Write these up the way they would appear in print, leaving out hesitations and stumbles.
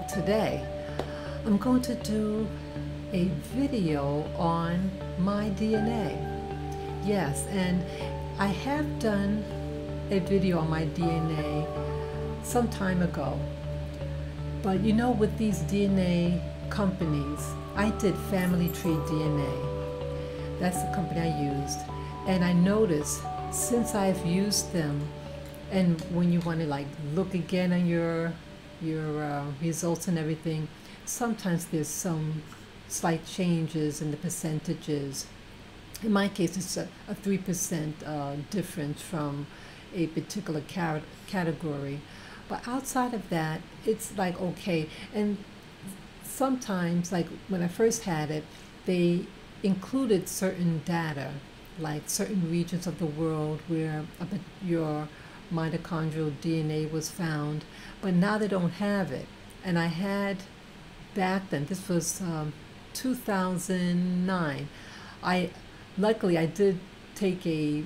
today I'm going to do a video on my DNA. Yes, and I have done a video on my DNA some time ago. But you know, with these DNA companies, I did Family Tree DNA. That's the company I used. And I noticed since I've used them, and when you want to like look again on your results and everything, sometimes there's some slight changes in the percentages. In my case, it's a 3% difference from a particular category. But outside of that, it's like okay. And sometimes, like when I first had it, they included certain data, like certain regions of the world where your mitochondrial DNA was found. But now they don't have it. And I had back then, this was 2009. Luckily I did take a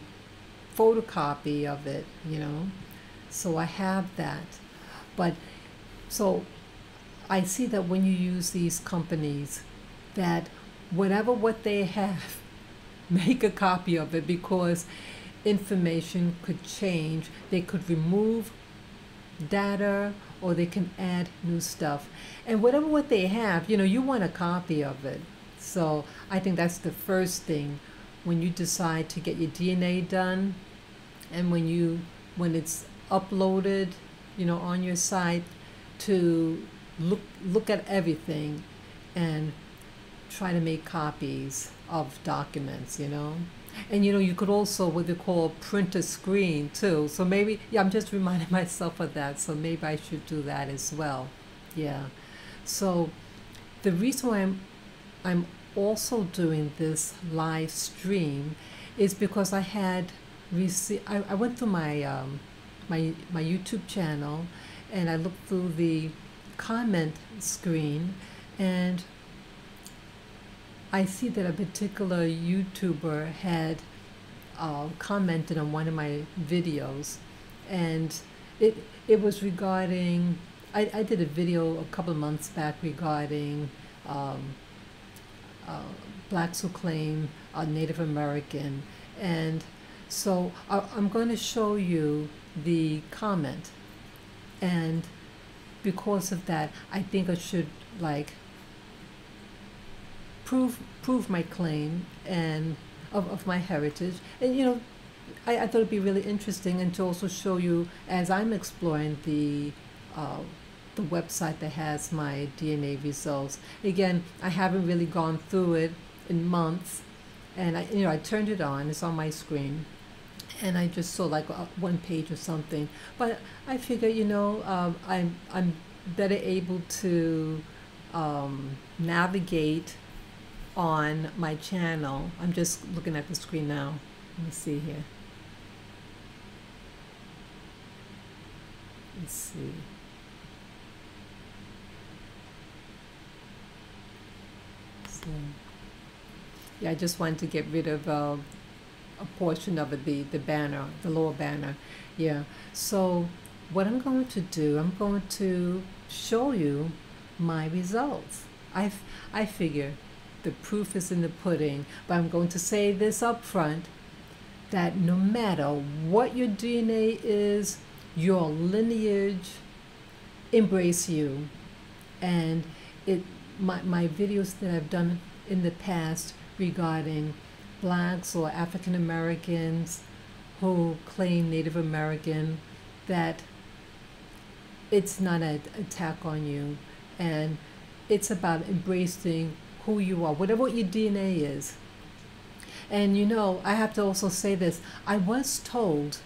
photocopy of it, so I have that. But so I see that when you use these companies, that what they have, make a copy of it, because information could change. They could remove data or they can add new stuff. And what they have, you want a copy of it. So I think that's the first thing when you decide to get your DNA done, and when it's uploaded, on your site, to look at everything and try to make copies of documents, And you could also what they call print a screen too. So maybe, yeah, I'm just reminding myself of that. So maybe I should do that as well. Yeah. So the reason why I'm also doing this live stream is because I had received. I went through my my YouTube channel, and I looked through the comment screen, and I see that a particular YouTuber had commented on one of my videos, and it was regarding, I did a video a couple of months back regarding blacks who claim are Native American, and so I'm going to show you the comment, and because of that I think I should like prove my claim and of my heritage. And I thought it'd be really interesting, and to also show you as I'm exploring the website that has my DNA results. Again, I haven't really gone through it in months, and I turned it on, it's on my screen, and I just saw like one page or something. But I figure I'm better able to navigate on my channel. I'm just looking at the screen now. Let me see here. Let's see. So, yeah, I just wanted to get rid of a portion of it, the banner, the lower banner. Yeah. So what I'm going to do, I'm going to show you my results. I figure the proof is in the pudding, but I'm going to say this up front, that no matter what your DNA is, your lineage embrace you. And my videos that I've done in the past regarding blacks or African Americans who claim Native American, that it's not an attack on you, and it's about embracing who you are, whatever your DNA is. And I have to also say this. I was told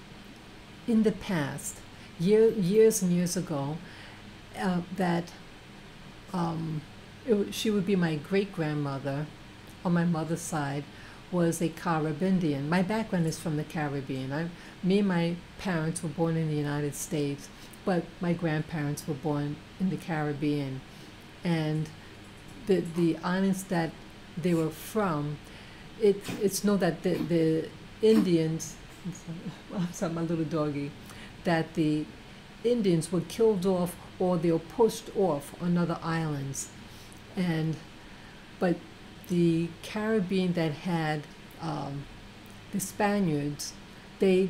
in the past, years and years ago, that she would be my great-grandmother on my mother's side was a Carib Indian. My background is from the Caribbean. Me and my parents were born in the United States, but my grandparents were born in the Caribbean. And the islands that they were from, it's known that the Indians, I'm sorry, my little doggy, that the Indians were killed off or they were pushed off on other islands. And but the Caribbean that had the Spaniards, they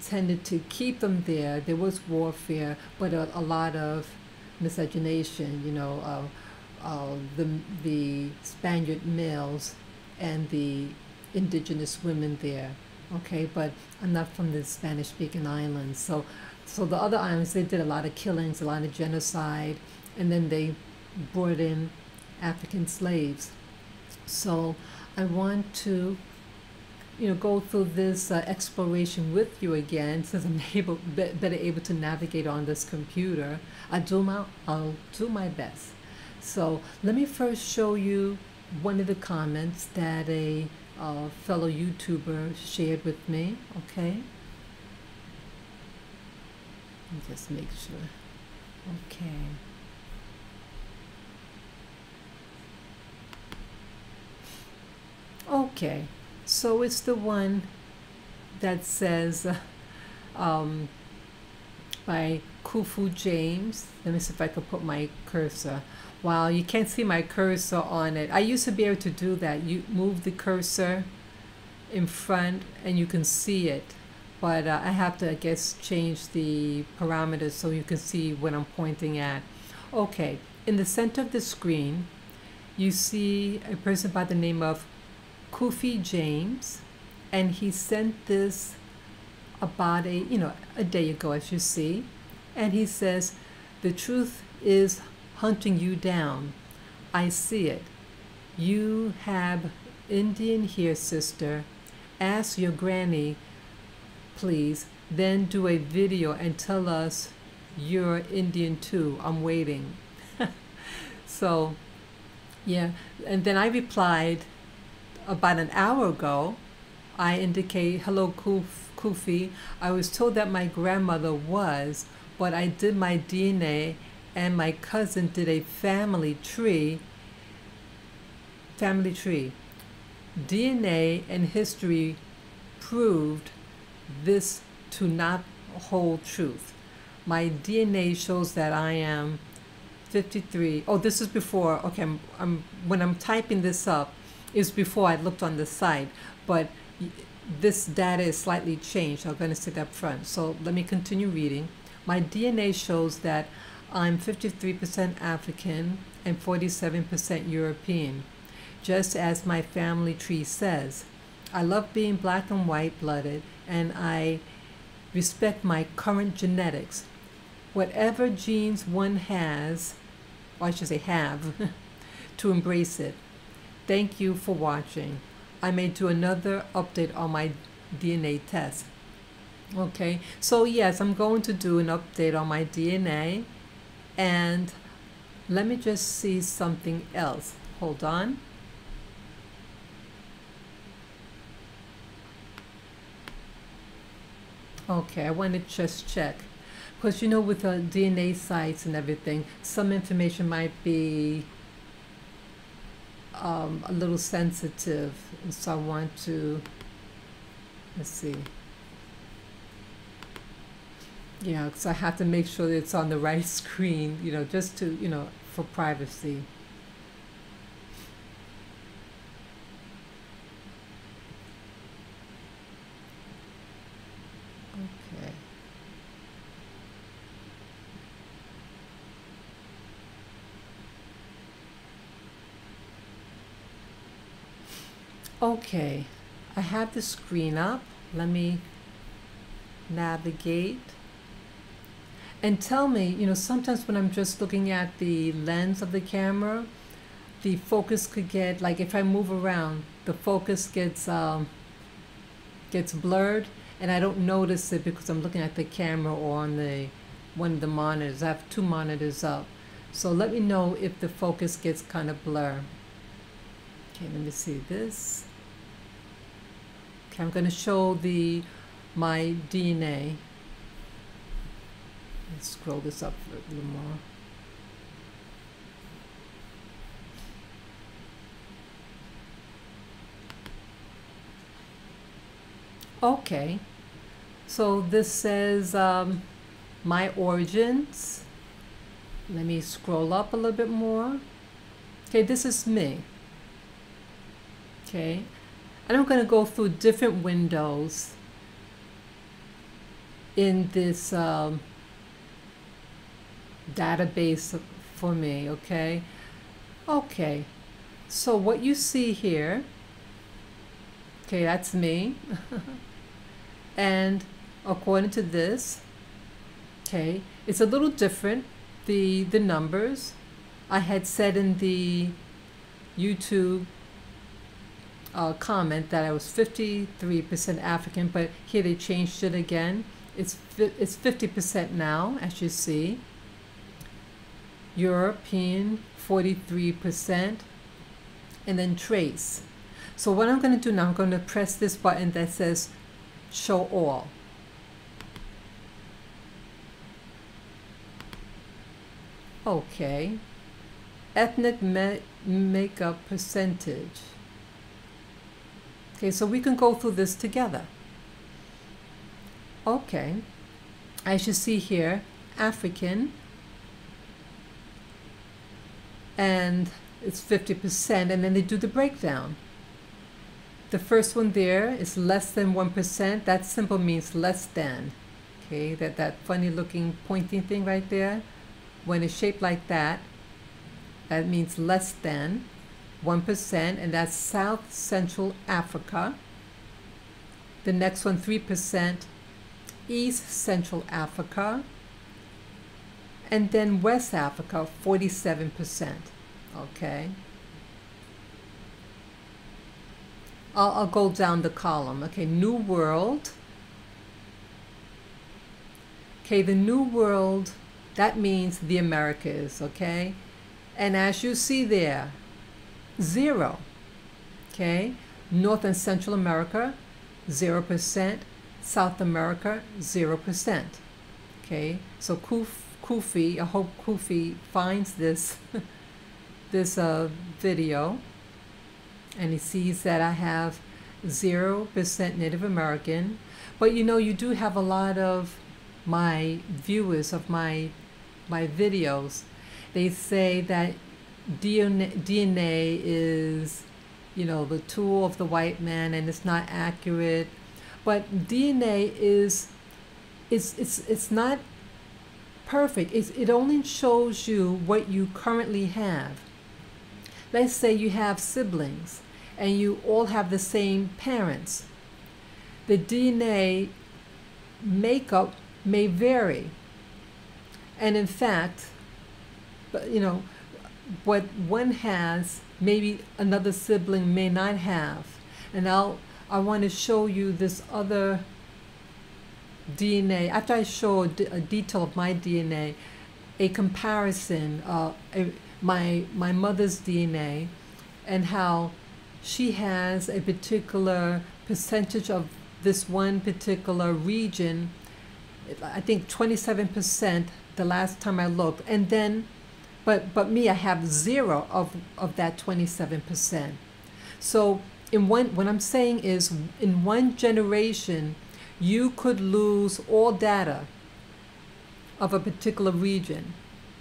tended to keep them there. There was warfare, but a lot of miscegenation, the Spaniard males and the indigenous women there. Okay, but I'm not from the Spanish-speaking islands, so the other islands, they did a lot of killings, a lot of genocide, and then they brought in African slaves. So I want to go through this exploration with you again, since I'm better able to navigate on this computer. I'll do my best. So let me first show you one of the comments that a fellow YouTuber shared with me. Okay, let me just make sure. Okay. Okay, so it's the one that says by Kufu James. Let me see if I can put my cursor. Wow, you can't see my cursor on it. I used to be able to do that. You move the cursor in front and you can see it. But I have to, I guess, change the parameters so you can see what I'm pointing at. Okay, in the center of the screen, you see a person by the name of Kufi James, and he sent this about a day ago, as you see, and he says, "The truth is hunting you down. I see it. You have Indian here, sister. Ask your granny, please, then do a video and tell us you're Indian too. I'm waiting." So, yeah, and then I replied about an hour ago. I indicate, "Hello, Kufi. I was told that my grandmother was, but I did my DNA and my cousin did a family tree. DNA and history proved this to not hold truth. My DNA shows that I am 53." Oh, this is before. Okay, when I'm typing this up, is before I looked on the site, but this data is slightly changed. I'm going to say that up front. So let me continue reading. "My DNA shows that I'm 53% African and 47% European, just as my family tree says. I love being black and white blooded, and I respect my current genetics. Whatever genes one has, or I should say have, to embrace it. Thank you for watching. I may do another update on my DNA test." Okay, so yes, I'm going to do an update on my DNA, and let me just see something else. Hold on. Okay, I want to just check, because with the DNA sites and everything, some information might be a little sensitive, and so I want to, let's see. Yeah, because I have to make sure that it's on the right screen, just to, for privacy. Okay. Okay, I have the screen up. Let me navigate. And tell me, sometimes when I'm just looking at the lens of the camera, the focus could get, like if I move around, the focus gets blurred, and I don't notice it because I'm looking at the camera or on one of the monitors. I have two monitors up. So let me know if the focus gets kind of blurred. Okay, let me see this. Okay, I'm going to show my DNA. Let's scroll this up a little more. Okay, so this says my origins, let me scroll up a little bit more. Okay, this is me. Okay, and I'm going to go through different windows in this database for me. Okay, so what you see here, okay, that's me. And according to this, okay, it's a little different. The numbers I had said in the YouTube comment that I was 53% African, but here they changed it again. It's 50% now, as you see. European, 43%, and then trace. So what I'm going to do now, I'm going to press this button that says show all. Okay, ethnic makeup percentage. Okay, so we can go through this together. Okay, as you see here, African, and it's 50%, and then they do the breakdown. The first one there is less than 1%. That symbol means less than. Okay, that funny looking pointing thing right there. When it's shaped like that, that means less than 1%, and that's South Central Africa. The next one, 3%, East Central Africa. And then West Africa, 47%. Okay. I'll go down the column. Okay, New World. Okay, the New World, that means the Americas, okay? And as you see there, 0, okay? North and Central America, 0%. South America, 0%. Okay, so Kufi, I hope Kufi finds this this video, and he sees that I have 0% Native American. But you know, you do have a lot of my viewers of my videos. They say that DNA is, you know, the tool of the white man, and it's not accurate. But DNA is, it's not perfect. It only shows you what you currently have. Let's say you have siblings and you all have the same parents. The DNA makeup may vary. And in fact, you know, what one has, maybe another sibling may not have. And I want to show you this other DNA. After I show a detail of my DNA, a comparison of my mother's DNA and how she has a particular percentage of this one particular region. I think 27% the last time I looked, and then but me, I have 0 of that 27%. So what I'm saying is, in one generation, you could lose all data of a particular region.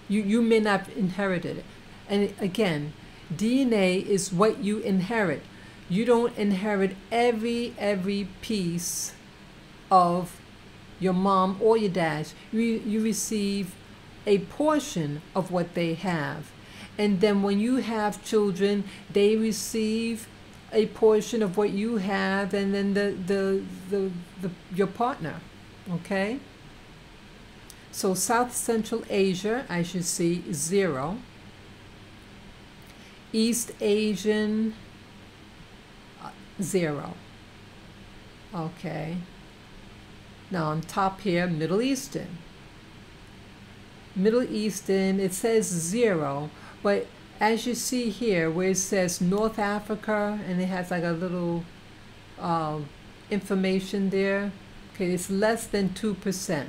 You may not inherit it. And again, DNA is what you inherit. You don't inherit every piece of your mom or your dad. You receive a portion of what they have. And then when you have children, they receive a portion of what you have, and then your partner. Okay? So South Central Asia, as you see, 0. East Asian, 0. Okay. Now on top here, Middle Eastern. Middle Eastern, it says 0, but as you see here, where it says North Africa, and it has like a little information there, okay, it's less than 2%.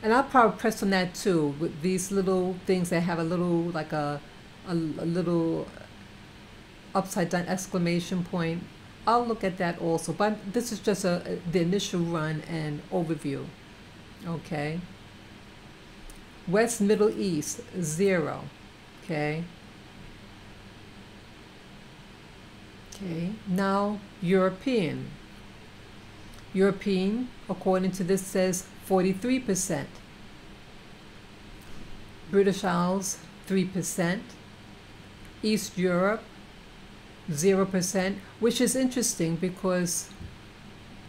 And I'll probably press on that too, with these little things that have a little, like a little upside down exclamation point. I'll look at that also, but this is just the initial run and overview. Okay. West Middle East, 0. Okay. Okay. Now European. European, according to this, says 43%. British Isles, 3%. East Europe, 0%, which is interesting because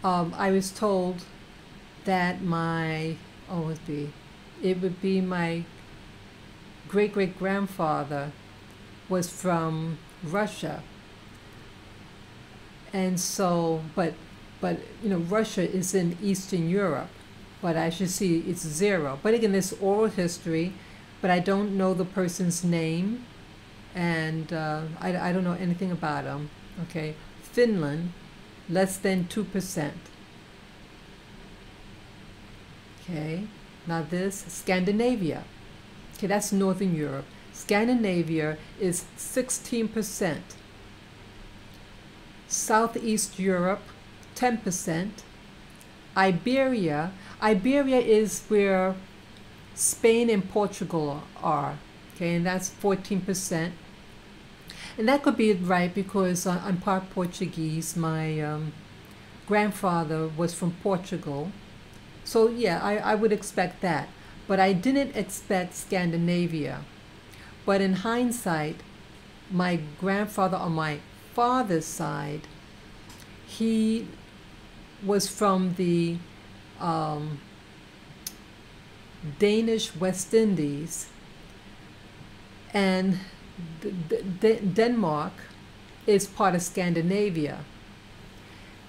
I was told that it would be my great-great-grandfather was from Russia. And so, but Russia is in Eastern Europe, but I should see it's 0. But again, it's oral history, but I don't know the person's name, and I don't know anything about them. Okay, Finland, less than 2%. Okay, now this, Scandinavia. Okay, that's Northern Europe. Scandinavia is 16%. Southeast Europe, 10%. Iberia is where Spain and Portugal are. Okay, and that's 14%. And that could be right because I'm part Portuguese. My grandfather was from Portugal. So yeah, I would expect that. But I didn't expect Scandinavia. But in hindsight, my grandfather on my father's side, he was from the Danish West Indies, and Denmark is part of Scandinavia.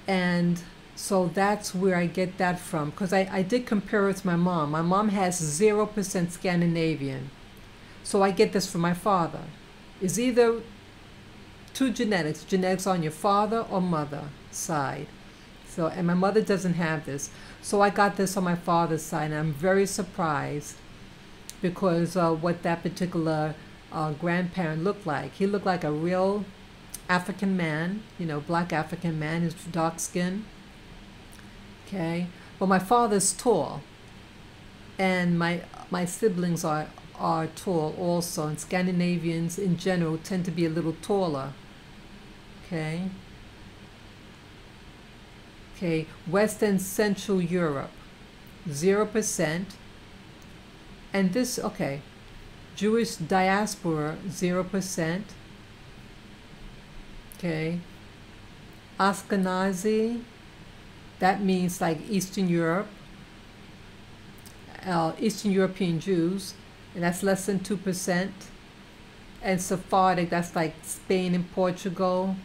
And so that's where I get that from, because I did compare it with my mom. My mom has 0% Scandinavian. So I get this from my father. It's either two genetics on your father or mother side. So, and my mother doesn't have this. So I got this on my father's side, and I'm very surprised because what that particular grandparent looked like. He looked like a real African man, black African man, who's dark skin. Okay, but my father's tall, and my siblings are tall also, and Scandinavians in general tend to be a little taller. Okay. Okay, West and Central Europe, 0%. And this, okay, Jewish diaspora, 0%. Okay. Ashkenazi, that means like Eastern Europe, Eastern European Jews, and that's less than 2%. And Sephardic, that's like Spain and Portugal,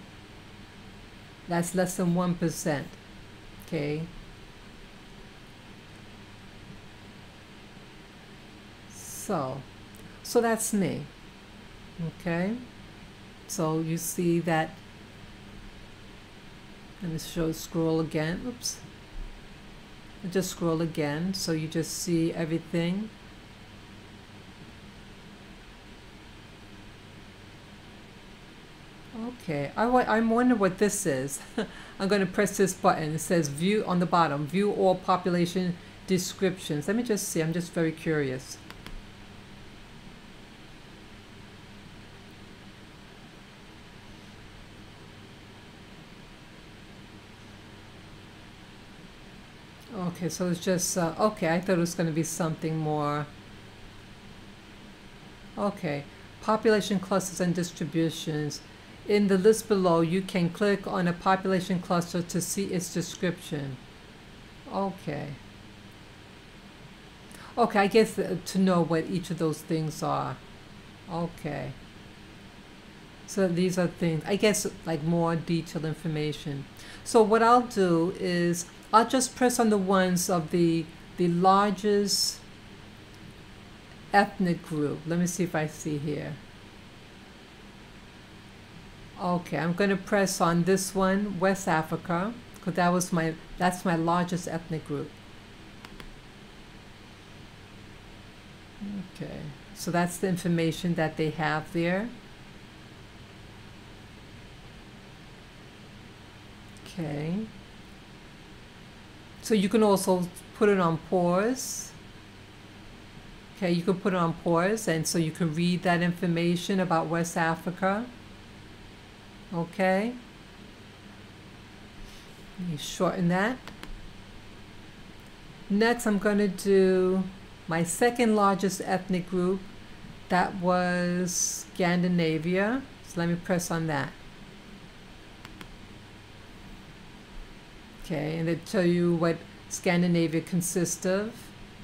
that's less than 1%. Okay. So that's me. Okay. So you see that. Let me scroll again. Oops. Just scroll again so you just see everything. Okay, I'm wondering what this is. I'm going to press this button. It says view on the bottom, view all population descriptions. Let me just see, I'm just very curious. Okay, so it's just, okay, I thought it was going to be something more. Okay, population clusters and distributions. In the list below, you can click on a population cluster to see its description. Okay. Okay, I guess to know what each of those things are. Okay. So these are things, I guess, like more detailed information. So what I'll do is I'll just press on the ones of the largest ethnic group. Let me see if I see here. Okay, I'm going to press on this one, West Africa, because that's my largest ethnic group. Okay, so that's the information that they have there. Okay. So you can also put it on pause. Okay, you can put it on pause, and so you can read that information about West Africa. Okay, you shorten that. Next, I'm going to do my second largest ethnic group. That was Scandinavia. So let me press on that. Okay, and they tell you what Scandinavia consists of.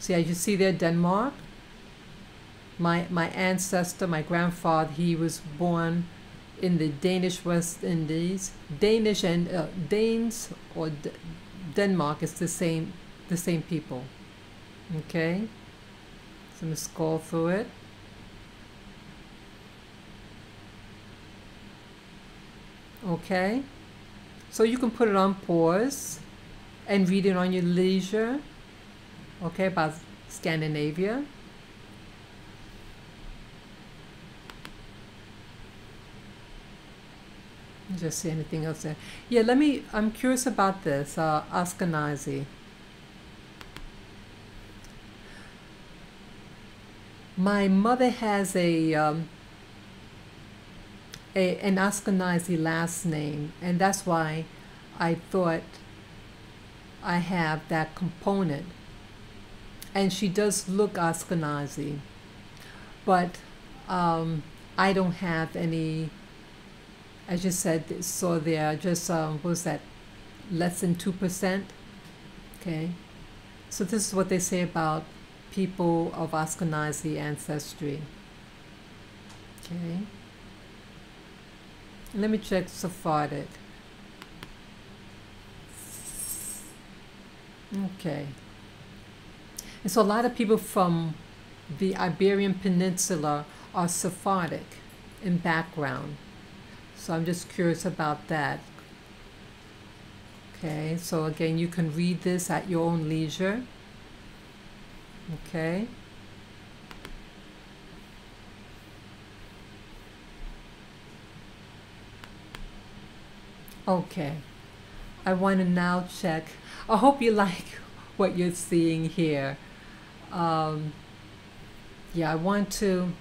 So yeah, you see there Denmark. My ancestor, my grandfather, he was born in the Danish West Indies. Danish and Danes or Denmark is the same people. Okay, so I'm gonna scroll through it. Okay, so you can put it on pause and read it on your leisure. Okay, about Scandinavia. Just see anything else there. Yeah, I'm curious about this, Ashkenazi. My mother has an Ashkenazi last name, and that's why I thought I have that component. And she does look Ashkenazi, but I don't have any. I just said, so they're just, what was that, less than 2%? Okay. So this is what they say about people of Ashkenazi ancestry. Okay. And let me check Sephardic. Okay. And so a lot of people from the Iberian Peninsula are Sephardic in background. So I'm just curious about that. Okay, so again, you can read this at your own leisure. Okay. Okay. I want to now check. I hope you like what you're seeing here. Yeah, I want to.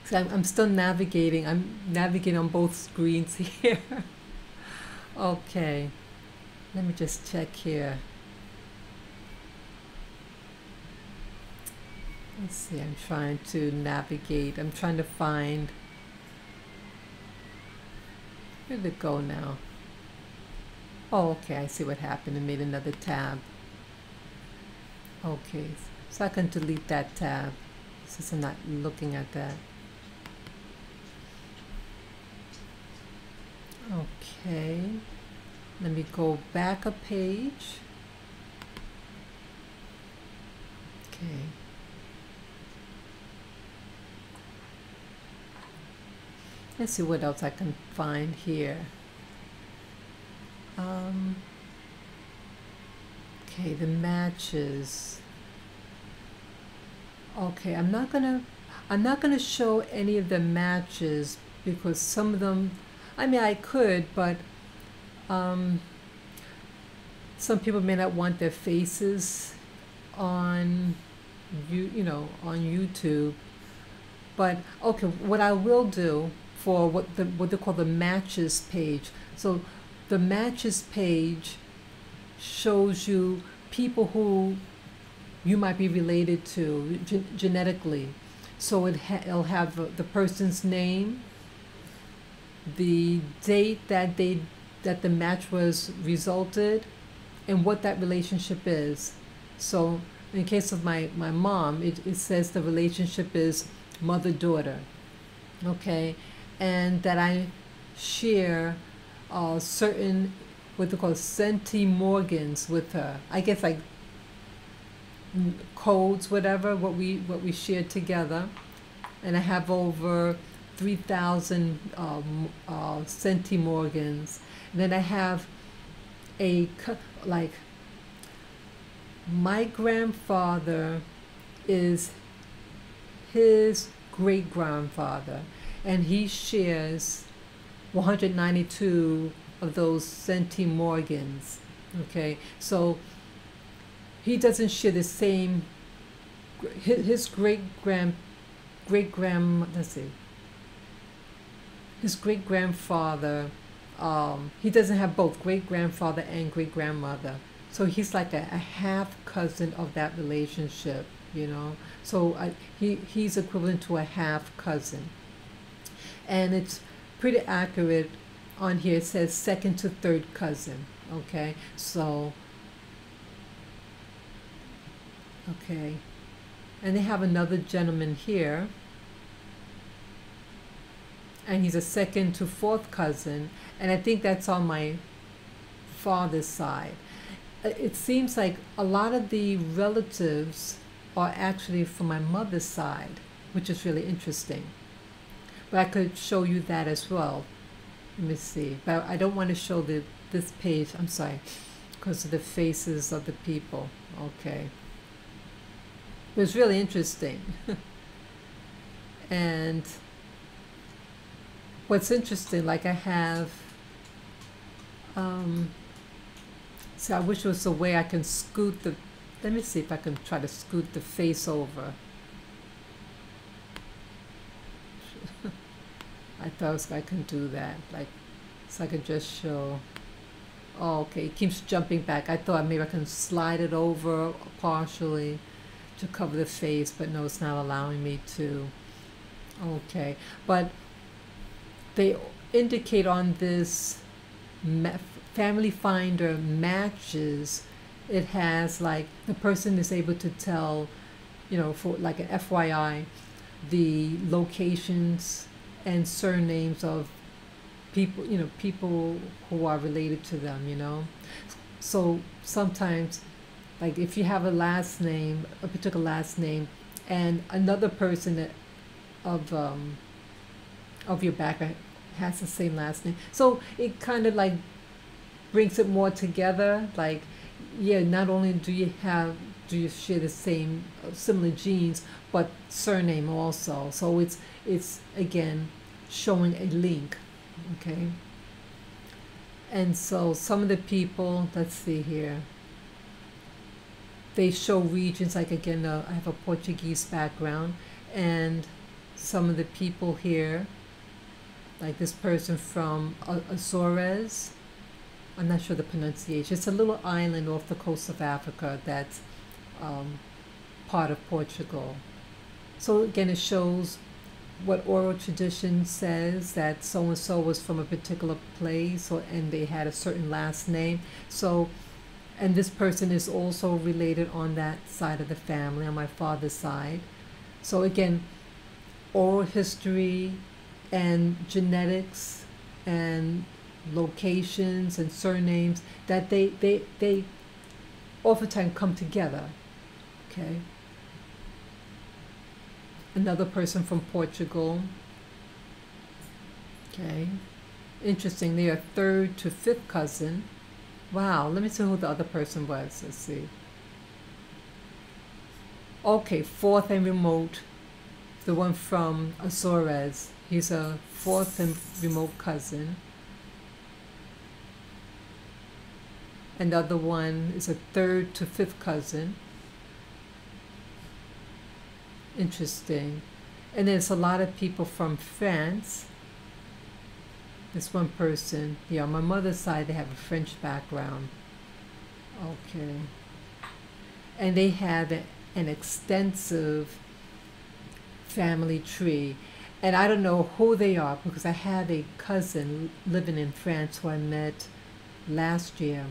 So I'm still navigating. I'm navigating on both screens here. Okay, let me just check here. Let's see, I'm trying to navigate. I'm trying to find. Where did it go now? Oh, okay, I see what happened. It made another tab. Okay, so I can delete that tab since I'm not looking at that. Okay, let me go back a page. Okay. Let's see what else I can find here. Okay, the matches. Okay, I'm not gonna show any of the matches because some of them, I mean, I could, but some people may not want their faces on on YouTube. But okay, what I will do for what they call the matches page. So the matches page shows you people who you might be related to genetically. So it'll have the person's name, the date that the match was resulted, and what that relationship is. So in the case of my mom, it says the relationship is mother-daughter, okay, and that I share certain what they call centimorgans with her. I guess like codes, whatever, what we shared together, and I have over 3,000 centimorgans. And then I have like my grandfather is his great-grandfather, and he shares 192 of those centimorgans. Okay, so he doesn't share the same his let's see, his great grandfather, he doesn't have both great grandfather and great grandmother. So he's like a half cousin of that relationship, you know. So he's equivalent to a half cousin. And it's pretty accurate on here. It says second to third cousin. Okay, so, okay. And they have another gentleman here. And he's a second to fourth cousin. And I think that's on my father's side. It seems like a lot of the relatives are actually from my mother's side, which is really interesting. But I could show you that as well. Let me see. But I don't want to show this page. I'm sorry, because of the faces of the people. Okay. It was really interesting. And what's interesting, like I have, so I wish there was a way I can scoot the, let me see if I can try to scoot the face over. I thought I can do that, like, so I could just show. Oh, okay, it keeps jumping back. I thought maybe I can slide it over partially to cover the face, but no, it's not allowing me to. Okay, but they indicate on this Family Finder matches, it has like the person is able to tell, you know, for like an FYI, the locations and surnames of people, you know, people who are related to them, you know. So sometimes, like if you have a last name, a particular last name, and another person that of your background has the same last name, so it kind of like brings it more together. Like, yeah, not only do you share the same similar genes, but surname also. So it's again showing a link. Okay. And so some of the people, let's see here, they show regions, like again, I have a Portuguese background, and some of the people here, like this person from Azores, I'm not sure the pronunciation, it's a little island off the coast of Africa that's part of Portugal. So again, it shows what oral tradition says, that so-and-so was from a particular place, and they had a certain last name. So, and this person is also related on that side of the family, on my father's side. So again, oral history and genetics and locations and surnames, that they oftentimes come together. Okay. Another person from Portugal. Okay. Interesting. They are third to fifth cousin. Wow. Let me see who the other person was. Let's see. Okay. Fourth and remote. The one from Azores. He's a fourth and remote cousin. And the other one is a third to fifth cousin. Interesting. And there's a lot of people from France. This one person, yeah, on my mother's side, they have a French background. Okay. And they have an extensive family tree. And I don't know who they are, because I have a cousin living in France who I met last year.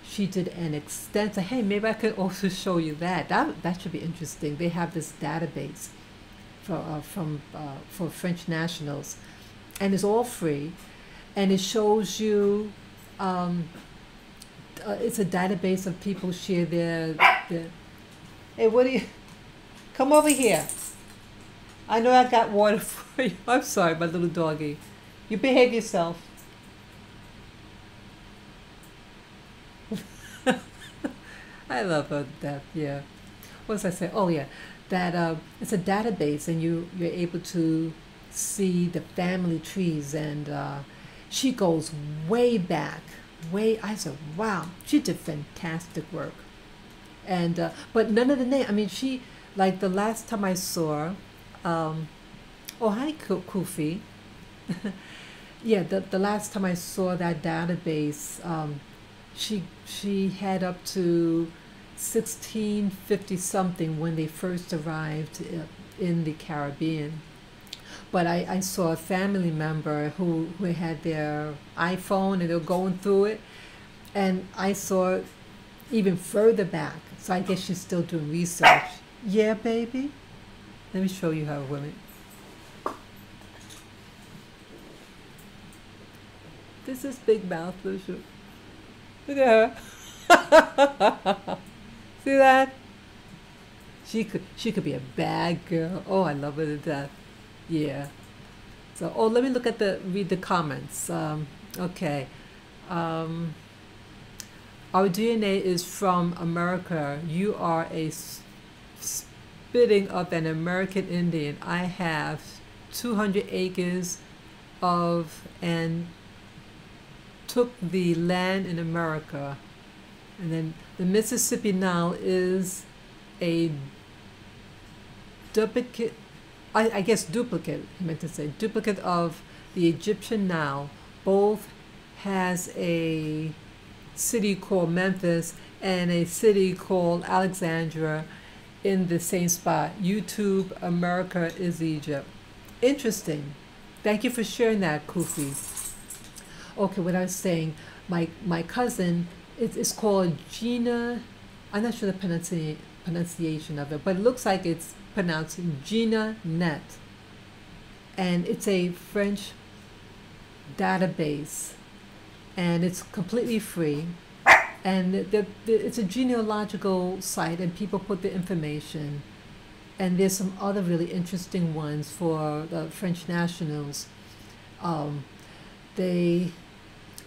She did an extensive, hey, maybe I could also show you that. That should be interesting. They have this database for French nationals, and it's all free, and it shows you, it's a database of people share their, hey, what do you, come over here. I know I got water for you. I'm sorry, my little doggy. You behave yourself. I love that, yeah. What was I saying? Oh, yeah. That it's a database, and you're able to see the family trees, and she goes way back. I said, wow, she did fantastic work. And but none of the name, I mean, Like the last time I saw, um, oh hi Kufi. Yeah, the last time I saw that database, she had up to 1650 something when they first arrived in the Caribbean. But I saw a family member who had their iPhone and they were going through it, and I saw even further back. So I guess she's still doing research. Yeah, baby. Let me show you her, women. This is Big Mouth, Lucia. Look at her. See that? She could be a bad girl. Oh, I love her to death. Yeah. So, oh, let me read the comments. Okay. Um, our DNA is from America. You are a spitting of an American Indian. I have 200 acres of and took the land in America. And then the Mississippi Nile is a duplicate, I guess duplicate, I meant to say, duplicate of the Egyptian Nile. Both has a city called Memphis and a city called Alexandria in the same spot. YouTube, America is Egypt. Interesting. Thank you for sharing that, Kufi. Okay, what I was saying, my cousin, it's called Gina. I'm not sure the pronunciation of it, but it looks like it's pronounced Gina Net, and it's a French database, and it's completely free, and it's a genealogical site, and people put the information, and there's some other really interesting ones for the French nationals.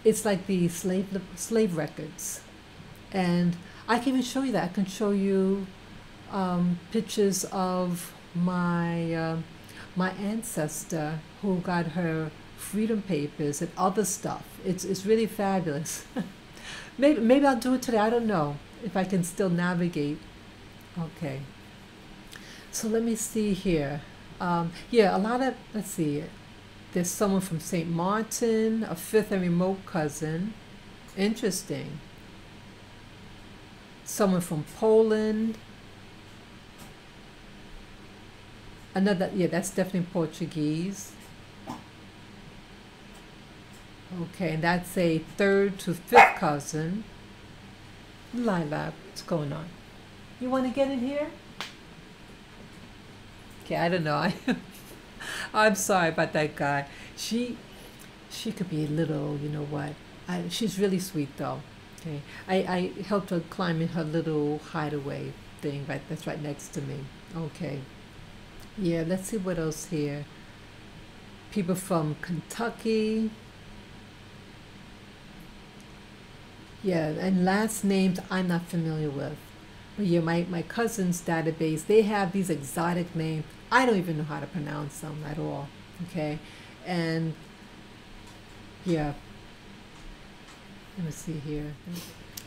It's like the slave records, and I can even show you that. I can show you pictures of my my ancestor who got her freedom papers and other stuff. It's really fabulous. maybe I'll do it today. I don't know if I can still navigate. Okay. So let me see here. Yeah, a lot of, let's see. There's someone from St. Martin, a fifth and remote cousin. Interesting. Someone from Poland. Another, yeah, that's definitely Portuguese. Okay, and that's a third to fifth cousin. Lilac, what's going on? You want to get in here? Okay, I don't know. I'm sorry about that guy. She could be a little, you know what? She's really sweet though. Okay, I helped her climb in her little hideaway thing. Right, that's right next to me. Okay. Yeah, let's see what else here. People from Kentucky. Yeah, and last names I'm not familiar with. But yeah, my cousin's database, they have these exotic names. I don't even know how to pronounce them at all. Okay, and yeah. Let me see here.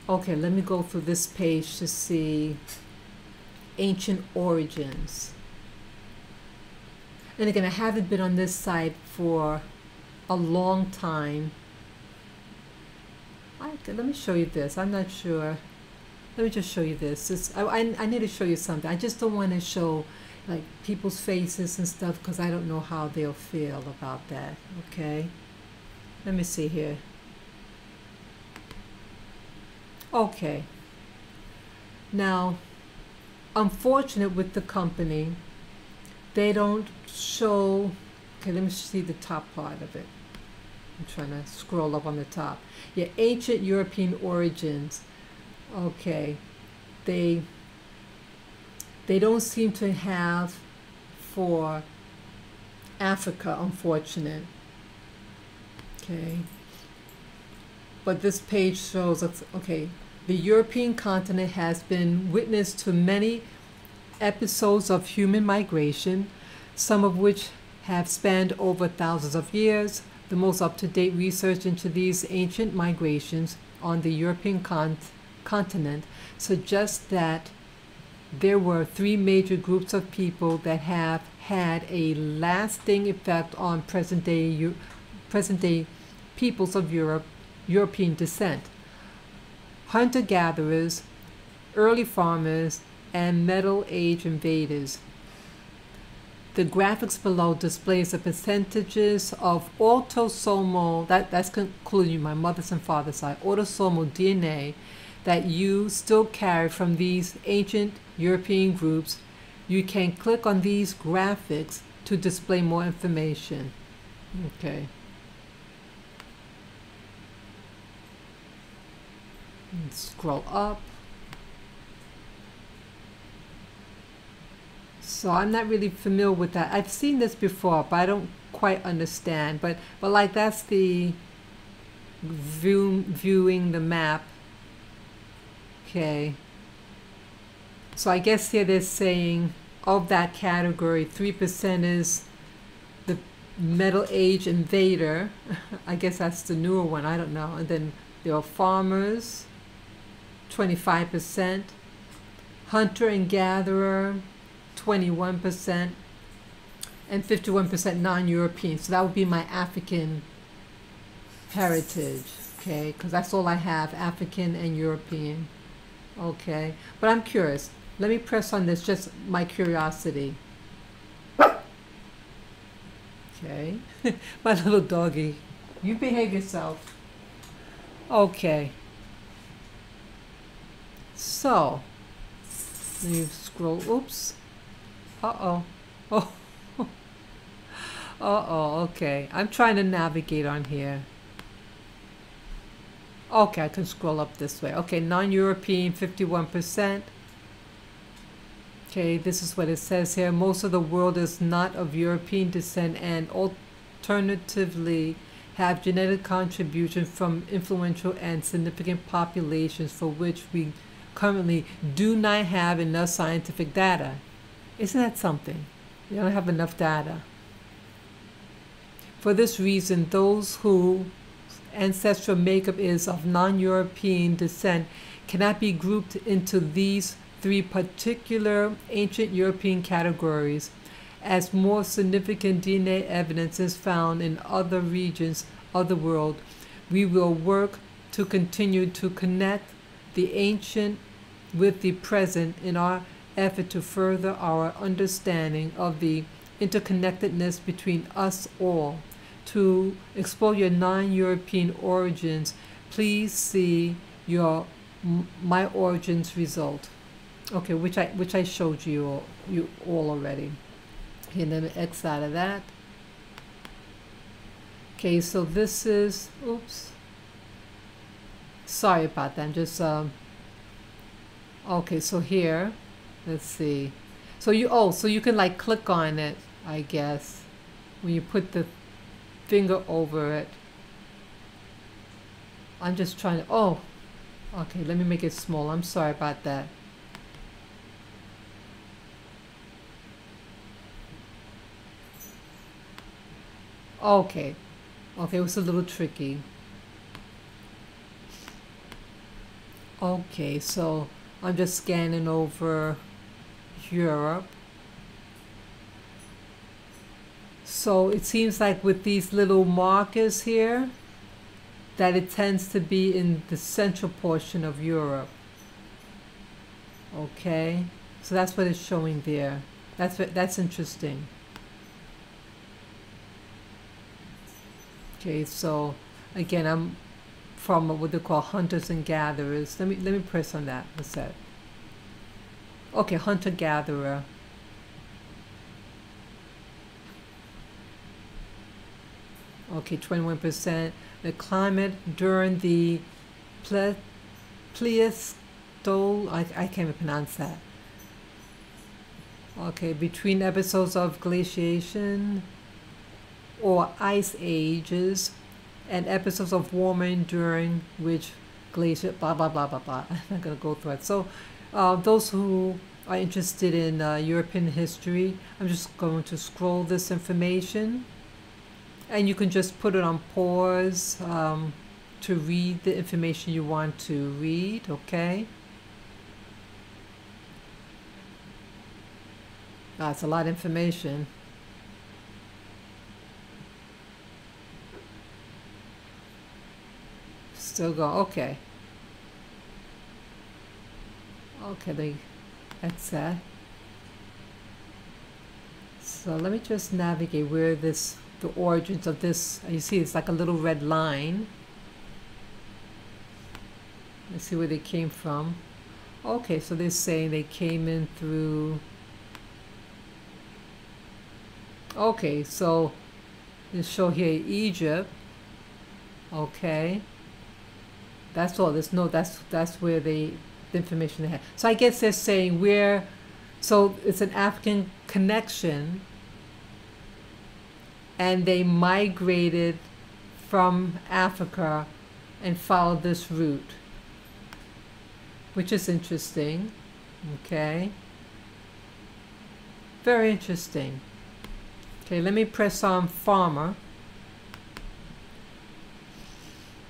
Okay, let me go through this page to see ancient origins. And again, I haven't been on this site for a long time. Let me show you this. I'm not sure. Let me just show you this. I need to show you something. I just don't want to show like people's faces and stuff because I don't know how they'll feel about that. Okay. Let me see here. Okay. Now, unfortunate with the company, they don't show. Okay, let me see the top part of it. I'm trying to scroll up on the top. Yeah, ancient European origins. Okay, they don't seem to have for Africa, unfortunate. Okay, but this page shows us, okay, the European continent has been witness to many episodes of human migration, some of which have spanned over thousands of years. The most up-to-date research into these ancient migrations on the European continent suggests that there were three major groups of people that have had a lasting effect on present-day peoples of European descent: hunter-gatherers, early farmers, and Middle Age invaders. The graphics below displays the percentages of autosomal, that's including my mother's and father's side, autosomal DNA that you still carry from these ancient European groups. You can click on these graphics to display more information. Okay. And scroll up. So I'm not really familiar with that. I've seen this before, but I don't quite understand. But like, that's the viewing the map. Okay. So I guess here they're saying of that category, 3% is the Middle Age invader. I guess that's the newer one. I don't know. And then there are farmers, 25%, hunter and gatherer, 21%, and 51% non-European. So that would be my African heritage, okay? Because that's all I have, African and European. Okay, but I'm curious. Let me press on this, just my curiosity. Okay, my little doggy. You behave yourself. Okay. So, let me scroll. Oops. Uh-oh. Oh. Uh-oh, okay. I'm trying to navigate on here. Okay, I can scroll up this way. Okay, non-European, 51%. Okay, this is what it says here. Most of the world is not of European descent and alternatively have genetic contribution from influential and significant populations for which we currently do not have enough scientific data. Isn't that something? We don't have enough data. For this reason, those whose ancestral makeup is of non-European descent cannot be grouped into these three particular ancient European categories, as more significant DNA evidence is found in other regions of the world. We will work to continue to connect the ancient with the present in our effort to further our understanding of the interconnectedness between us all. To explore your non-European origins, please see your My Origins result. Okay, which I showed you all already. Okay, and then X out of that. Okay, so this is, oops. Sorry about that. I'm just okay, so here, let's see. So you can like click on it, I guess, when you put the finger over it. I'm just trying to, oh, okay, let me make it small. I'm sorry about that. Okay, okay, it was a little tricky. Okay, so I'm just scanning over Europe. So it seems like with these little markers here, that it tends to be in the central portion of Europe. Okay, so that's what it's showing there. That's interesting. Okay, so again, I'm from what they call hunters and gatherers. Let me press on that. What's that? Okay, hunter gatherer. Okay, 21%. The climate during the Pleistocene, I can't even pronounce that. Okay, between episodes of glaciation or ice ages and episodes of warming during which glacier, blah, blah, blah, blah, blah. I'm not going to go through it. So those who are interested in European history, I'm just going to scroll this information. And you can just put it on pause to read the information you want to read, okay? That's a lot of information. Still go, okay. Okay, that's that. So let me just navigate where this, the origins of this, you see it's like a little red line. Let's see where they came from. Okay, so they're saying they came in through, okay, so they show here Egypt. Okay. That's all. There's no, that's where the information they have. So I guess they're saying where, so it's an African connection, and they migrated from Africa and followed this route, which is interesting. Okay. Very interesting. Okay, let me press on farmer.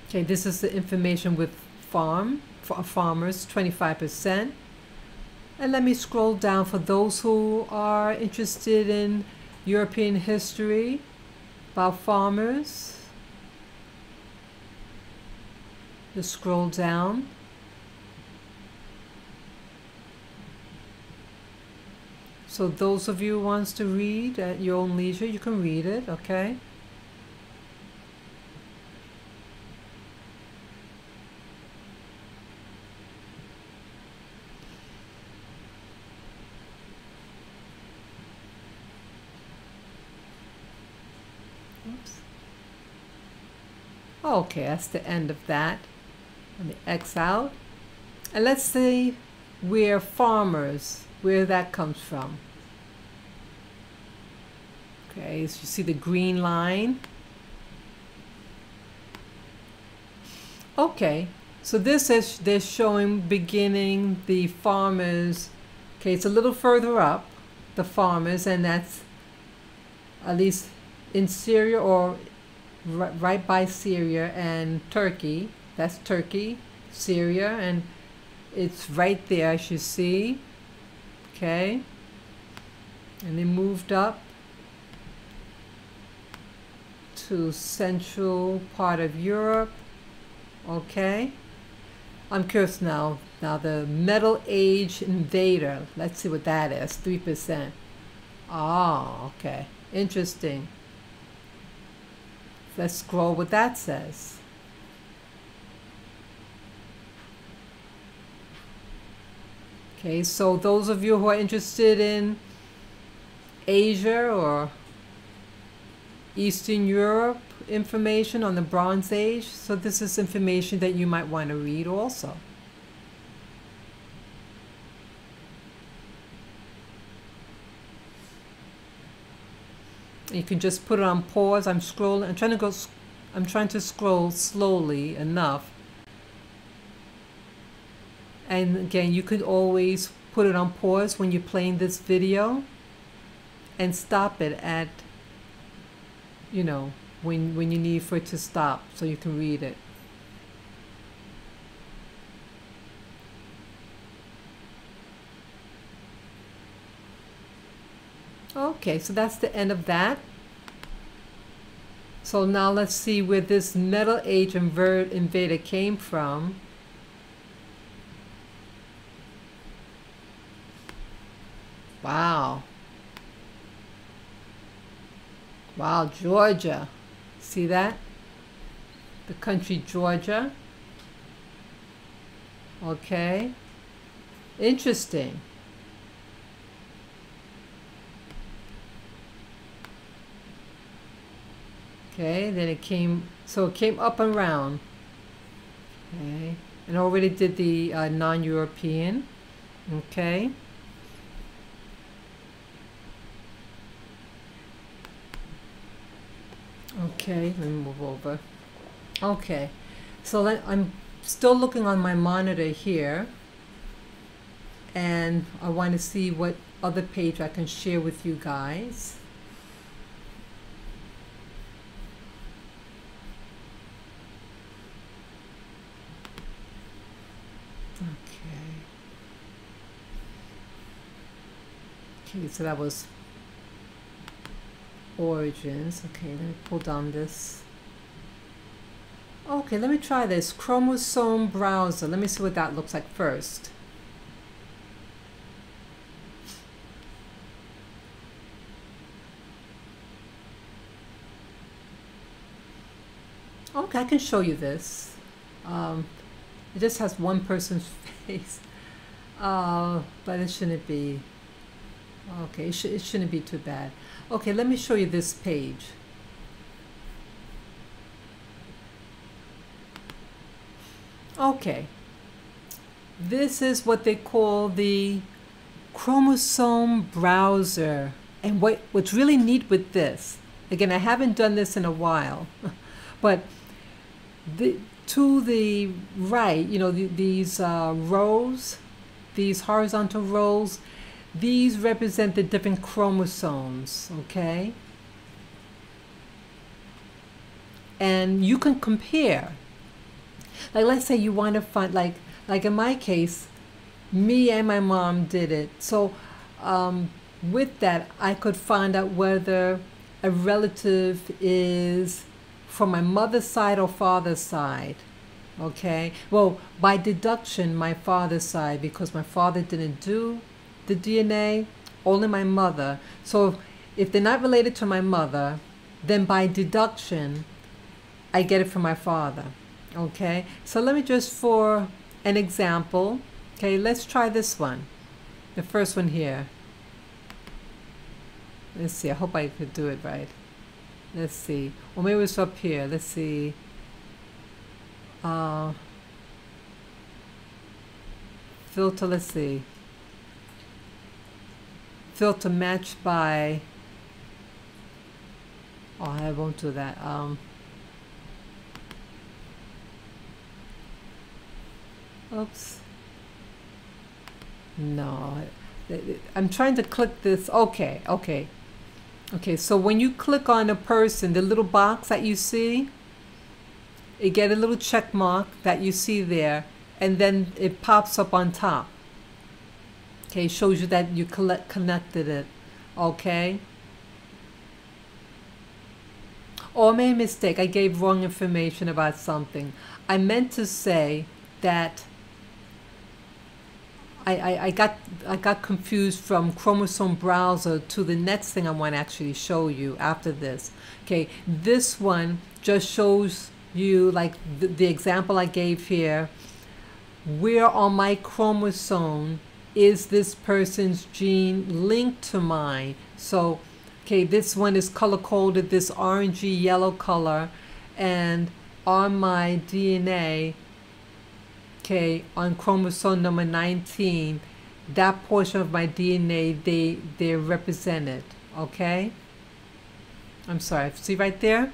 Okay, this is the information with farmers, 25%. And let me scroll down for those who are interested in European history about farmers. Just scroll down. So those of you who wants to read at your own leisure, you can read it, okay? Oops. Okay, that's the end of that. Let me X out. And let's see where farmers, where that comes from. Okay, so you see the green line. Okay, so this is, they're showing beginning the farmers. Okay, it's a little further up, the farmers, and that's at least in Syria or right by Syria and Turkey. That's Turkey, Syria, and it's right there, as you see. Okay, and they moved up to central part of Europe. Okay, I'm curious now. Now the Middle Age invader. Let's see what that is. 3%. Oh, okay, interesting. Let's scroll what that says. Okay, so those of you who are interested in Asia or Eastern Europe information on the Bronze Age, so this is information that you might want to read also. You can just put it on pause. I'm scrolling. I'm trying to scroll slowly enough. And again, you could always put it on pause when you're playing this video and stop it at, you know, when you need for it to stop so you can read it. Okay, so that's the end of that. So now let's see where this Middle Age invader came from. Wow. Wow, Georgia. See that? The country Georgia. Okay. Interesting. Okay, then it came, so it came up and around. Okay, and already did the non-European. Okay. Okay, let me move over. Okay, so I'm still looking on my monitor here, and I want to see what other page I can share with you guys. Okay, so that was origins. Okay, let me pull down this. Okay, let me try this chromosome browser. Let me see what that looks like first. Okay, I can show you this. It just has one person's face, but it shouldn't be. Okay, it shouldn't be too bad. Okay, let me show you this page. Okay, this is what they call the chromosome browser. And what's really neat with this, again, I haven't done this in a while, but to the right, you know, these rows, these horizontal rows, these represent the different chromosomes, okay? And you can compare. Like, let's say you want to find, like in my case, me and my mom did it. So with that, I could find out whether a relative is from my mother's side or father's side. Okay, well, by deduction, my father's side, because my father didn't do the DNA, only my mother. So if they're not related to my mother, then by deduction, I get it from my father. Okay, so let me just, for an example, okay, let's try this one, the first one here. Let's see, I hope I could do it right. Let's see, or maybe it's up here. Let's see. Filter, let's see. Filter match by, oh, I won't do that. Oops. No, I'm trying to click this. Okay, okay. Okay, so when you click on a person, the little box that you see, you get a little check mark that you see there, and then it pops up on top. Okay, shows you that you connected it. Okay. Oh, I made a mistake. I gave wrong information about something. I meant to say that I got confused from chromosome browser to the next thing I want to actually show you after this. Okay, this one just shows you, like the example I gave here, where on my chromosome is this person's gene linked to mine. So, okay, this one is color coded, this orangey yellow color, and on my DNA, okay, on chromosome number 19, that portion of my DNA, they're represented, okay? I'm sorry, see right there?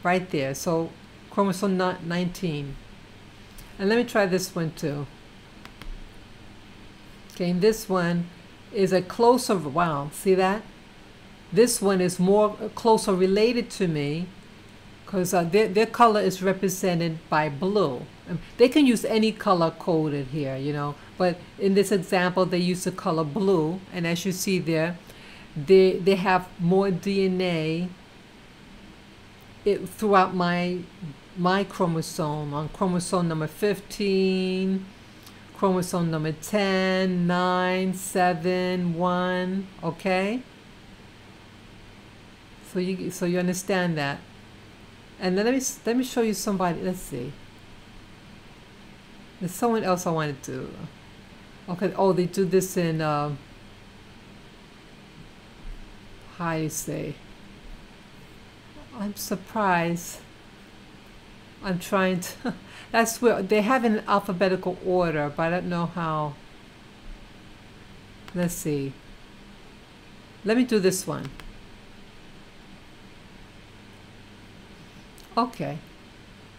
Right there, so chromosome 19. And let me try this one too. Okay, and this one is a closer, wow, see that? This one is more closer related to me, because their color is represented by blue. They can use any color coded here, you know, but in this example, they use the color blue. And as you see there, they have more DNA throughout my chromosome, on chromosome number 15, chromosome number 10, 9, 7, 1, okay? So you understand that. And then let me show you somebody. Let's see. There's someone else I wanted to. Okay. Oh, they do this in. How do you say? I'm surprised. I'm trying to. That's where they have an alphabetical order, but I don't know how. Let's see. Let me do this one. Okay,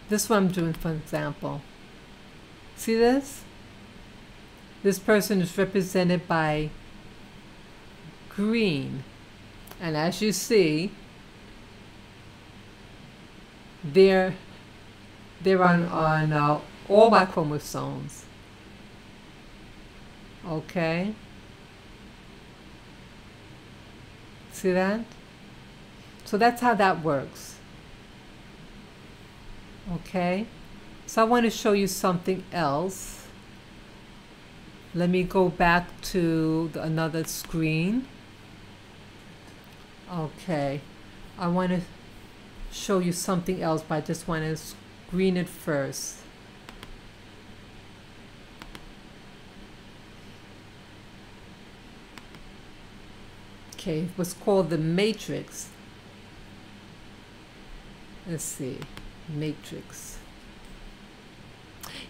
this one I'm doing, for example. See this? This person is represented by green. And as you see, they're on all my chromosomes. Okay? See that? So that's how that works. Okay. So I want to show you something else. Let me go back to another screen. Okay. I want to show you something else, but I just want to screen it first. Okay, what's called the matrix. Let's see, matrix.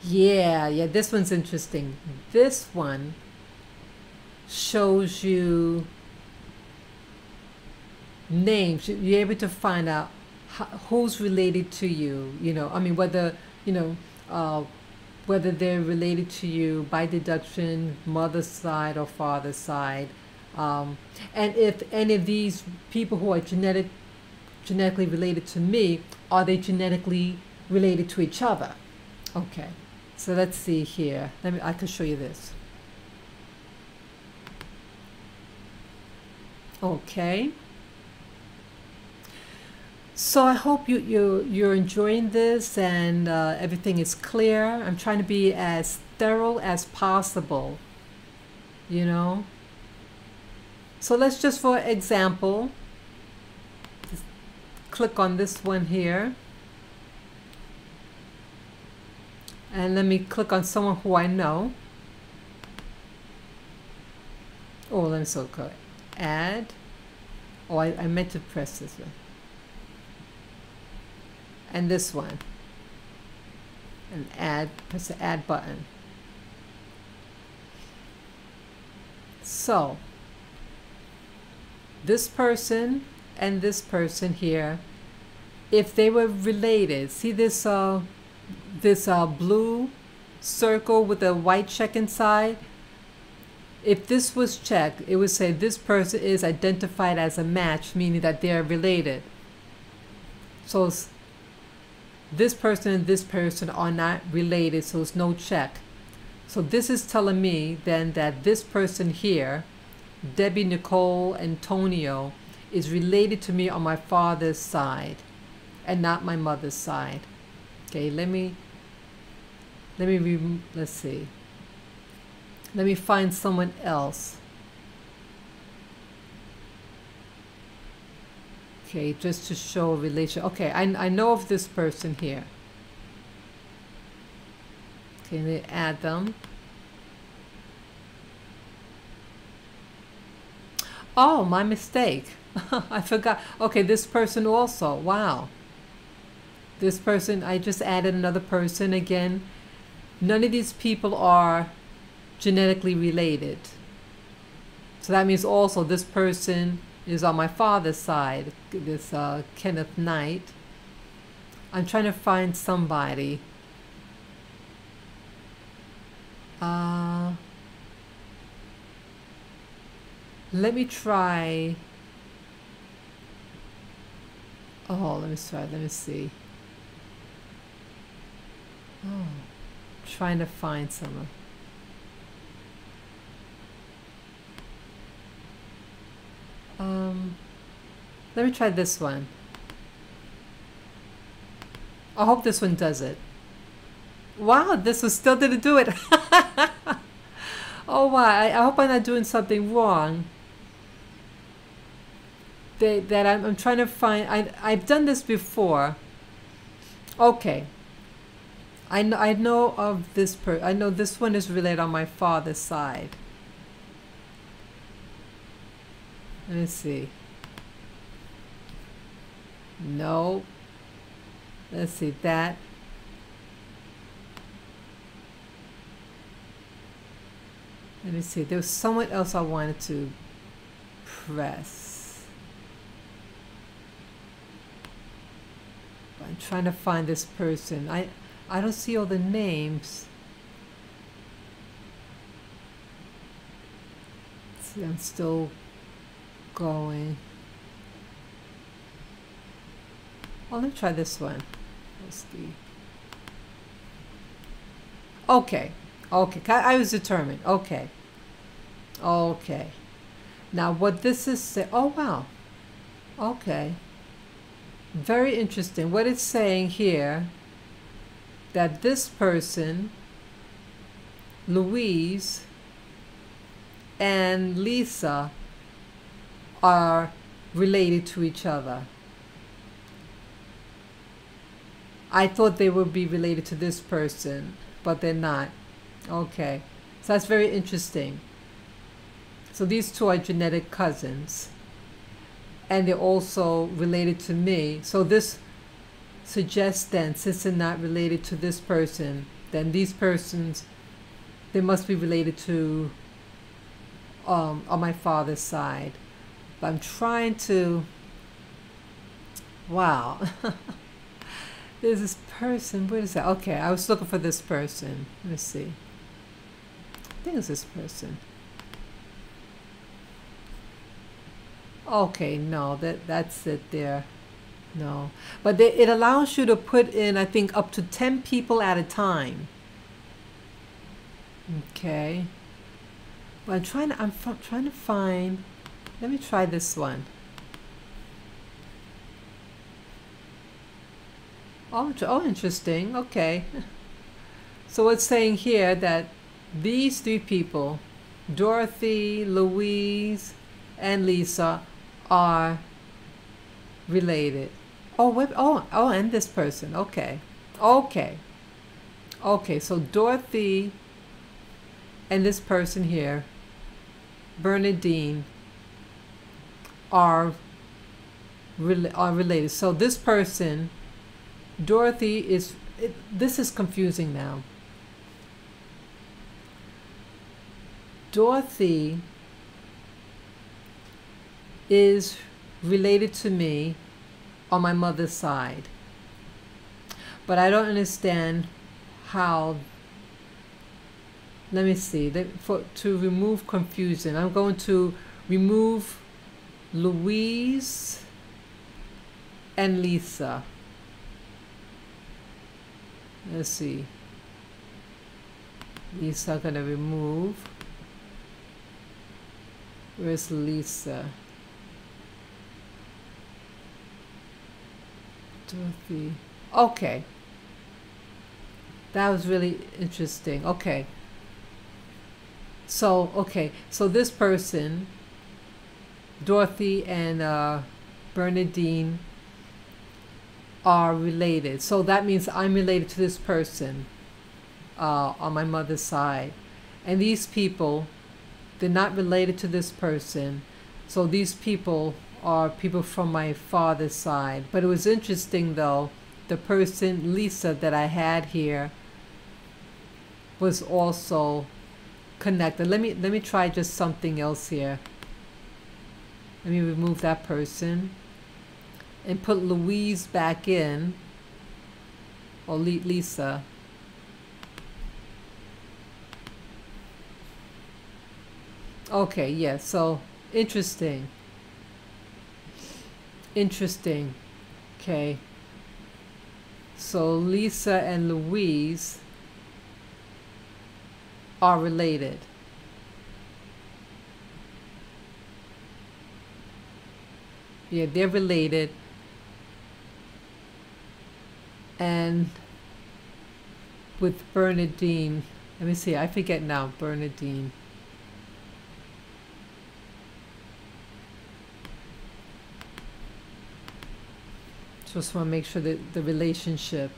Yeah, this one's interesting. This one shows you names. You're able to find out who's related to you. You know, I mean, whether, you know, whether they're related to you by deduction, mother's side or father's side. And if any of these people who are genetically related to me, are they genetically related to each other? Okay, so let's see here. I can show you this. Okay. So I hope you're enjoying this and everything is clear. I'm trying to be as thorough as possible, you know. So let's just, for example, just click on this one here. And let me click on someone who I know. Oh, let me so go add. Oh, I meant to press this one. And this one. And add, press the add button. So this person and this person here, if they were related, see this blue circle with a white check inside? If this was checked, it would say this person is identified as a match, meaning that they're related. So this person and this person are not related, so it's no check. So this is telling me then that this person here, Debbie Nicole Antonio, is related to me on my father's side and not my mother's side. Okay, let's see. Let me find someone else. Okay, just to show a relation. Okay, I know of this person here. Okay, they add them. Oh, my mistake. I forgot. Okay, this person also. Wow. This person, I just added another person again. None of these people are genetically related. So that means also this person is on my father's side. This Kenneth Knight. I'm trying to find somebody. Let me try. Oh, let me see. Oh, trying to find someone. Let me try this one. I hope this one does it. Wow, this one still didn't do it. Oh wow, I hope I'm not doing something wrong. That I'm trying to find. I've done this before. Okay. I know of this I know this one is related on my father's side. Let me see. No. Let's see that. Let me see. There was someone else I wanted to press. I'm trying to find this person. I don't see all the names. See, I'm still going. Oh, let me try this one. Let's see. Okay. Okay. I was determined. Okay. Okay. Now what this is say, oh wow. Okay. Very interesting. What it's saying here, that this person, Louise and Lisa, are related to each other. I thought they would be related to this person, but they're not. Okay. So that's very interesting. So these two are genetic cousins. And they're also related to me. So this suggests then, since they're not related to this person, then these persons, they must be related to on my father's side. But I'm trying to, wow. There's this person, where is that? Okay, I was looking for this person. Let's see. I think it's this person. Okay, no, that's it there. No. But it allows you to put in, I think, up to 10 people at a time. Okay. Well, I'm trying to find, let me try this one. Oh, interesting. Okay. So it's saying here that these three people, Dorothy, Louise, and Lisa, are related. Oh, wait, and this person. Okay. Okay. Okay, so Dorothy and this person here, Bernadine, are related. So this person, Dorothy, is, this is confusing now. Dorothy is related to me on my mother's side. But I don't understand how. Let me see. To remove confusion, I'm going to remove Louise and Lisa. Let's see. Lisa, I'm going to remove. Where's Lisa? Dorothy. Okay. That was really interesting. Okay. So, okay. So this person, Dorothy and Bernadine, are related. So that means I'm related to this person on my mother's side. And these people, they're not related to this person. So these people are people from my father's side. But it was interesting though, the person, Lisa, that I had here was also connected. Let me try just something else here. Let me remove that person and put Louise back in, or Lisa. Okay, yeah, so interesting. Interesting. Okay. So Lisa and Louise are related. Yeah, they're related. And with Bernadine, let me see, I forget now, Bernadine. Just want to make sure that the relationship.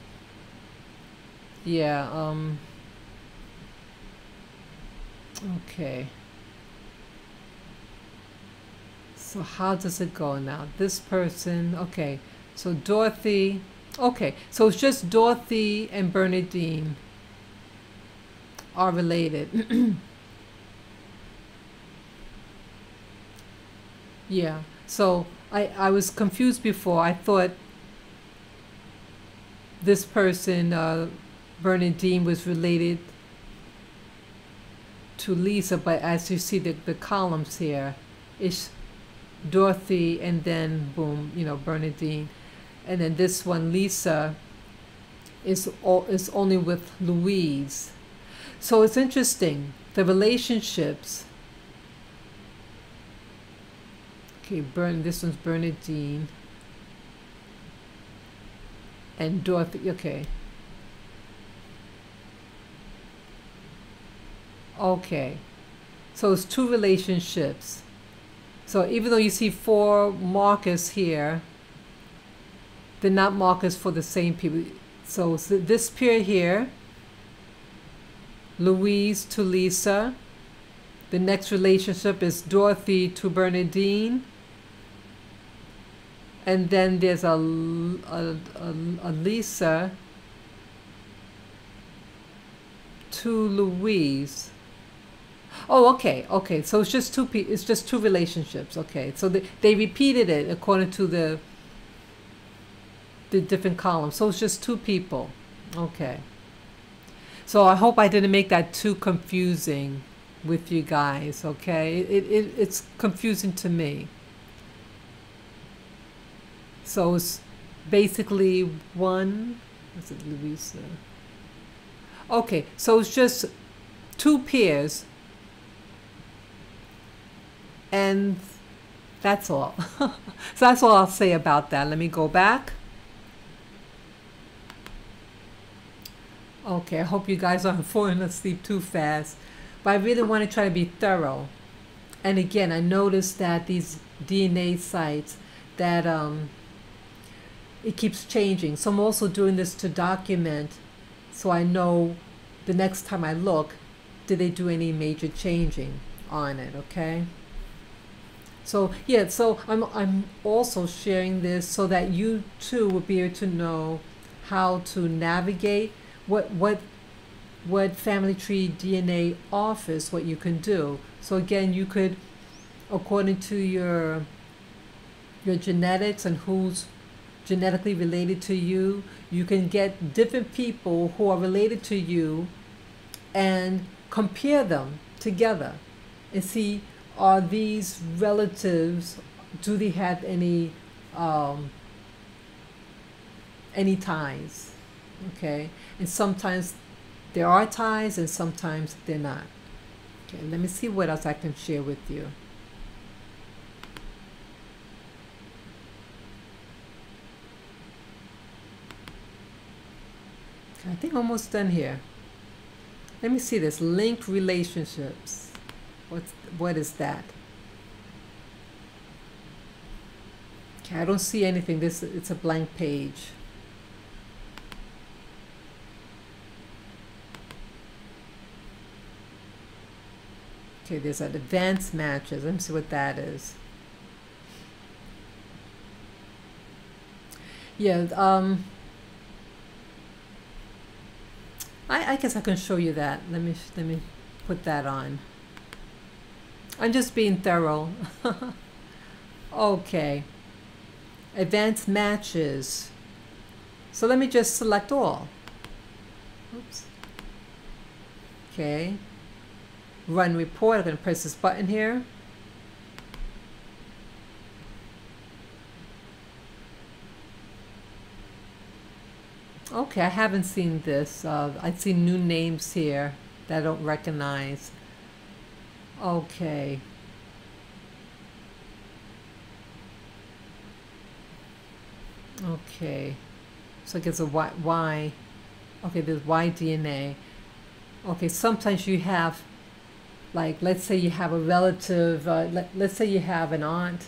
Yeah, okay. So how does it go now? This person, okay. So Dorothy, okay. So it's just Dorothy and Bernadine are related. Yeah. So I was confused before. I thought this person, Bernadine, was related to Lisa, but as you see the columns here, it's Dorothy and then boom, you know, Bernadine. And then this one, Lisa, is only with Louise. So it's interesting, the relationships Okay, this one's Bernadine. And Dorothy, okay. Okay. So it's two relationships. So even though you see 4 markers here, they're not markers for the same people. So this pair here, Louise to Lisa. The next relationship is Dorothy to Bernadine. And then there's a Lisa to Louise. Oh, okay, okay. So it's just two relationships. Okay, so they repeated it according to the different columns. So it's just 2 people. Okay. So I hope I didn't make that too confusing with you guys. Okay, it's confusing to me. So it's basically one. Is it Louisa? Okay, so it's just 2 pairs. And that's all. So that's all I'll say about that. Let me go back. Okay, I hope you guys aren't falling asleep too fast. But I really want to try to be thorough. And again, I noticed that these DNA sites, that it keeps changing. So I'm also doing this to document, so I know the next time I look, did they do any major changing on it, okay? So yeah, so I'm also sharing this so that you too will be able to know how to navigate what Family Tree DNA offers, what you can do. So again, you could, according to your genetics and who's genetically related to you, you can get different people who are related to you and compare them together and see, are these relatives, do they have any ties? Okay, and sometimes there are ties and sometimes they're not. Okay, let me see what else I can share with you. Okay, I think I'm almost done here. Let me see this, linked relationships. What is that? Okay, I don't see anything. It's a blank page. Okay, there's an advanced matches. Let me see what that is. Yeah, I guess I can show you that. Let me put that on. I'm just being thorough. Okay. Advanced matches. So let me just select all. Oops. Okay. Run report. I'm going to press this button here. Okay, I haven't seen this. I've seen new names here that I don't recognize. Okay. Okay. So it gets a Y. Okay, there's Y DNA. Okay, sometimes you have, like, let's say you have a relative, let's say you have an aunt,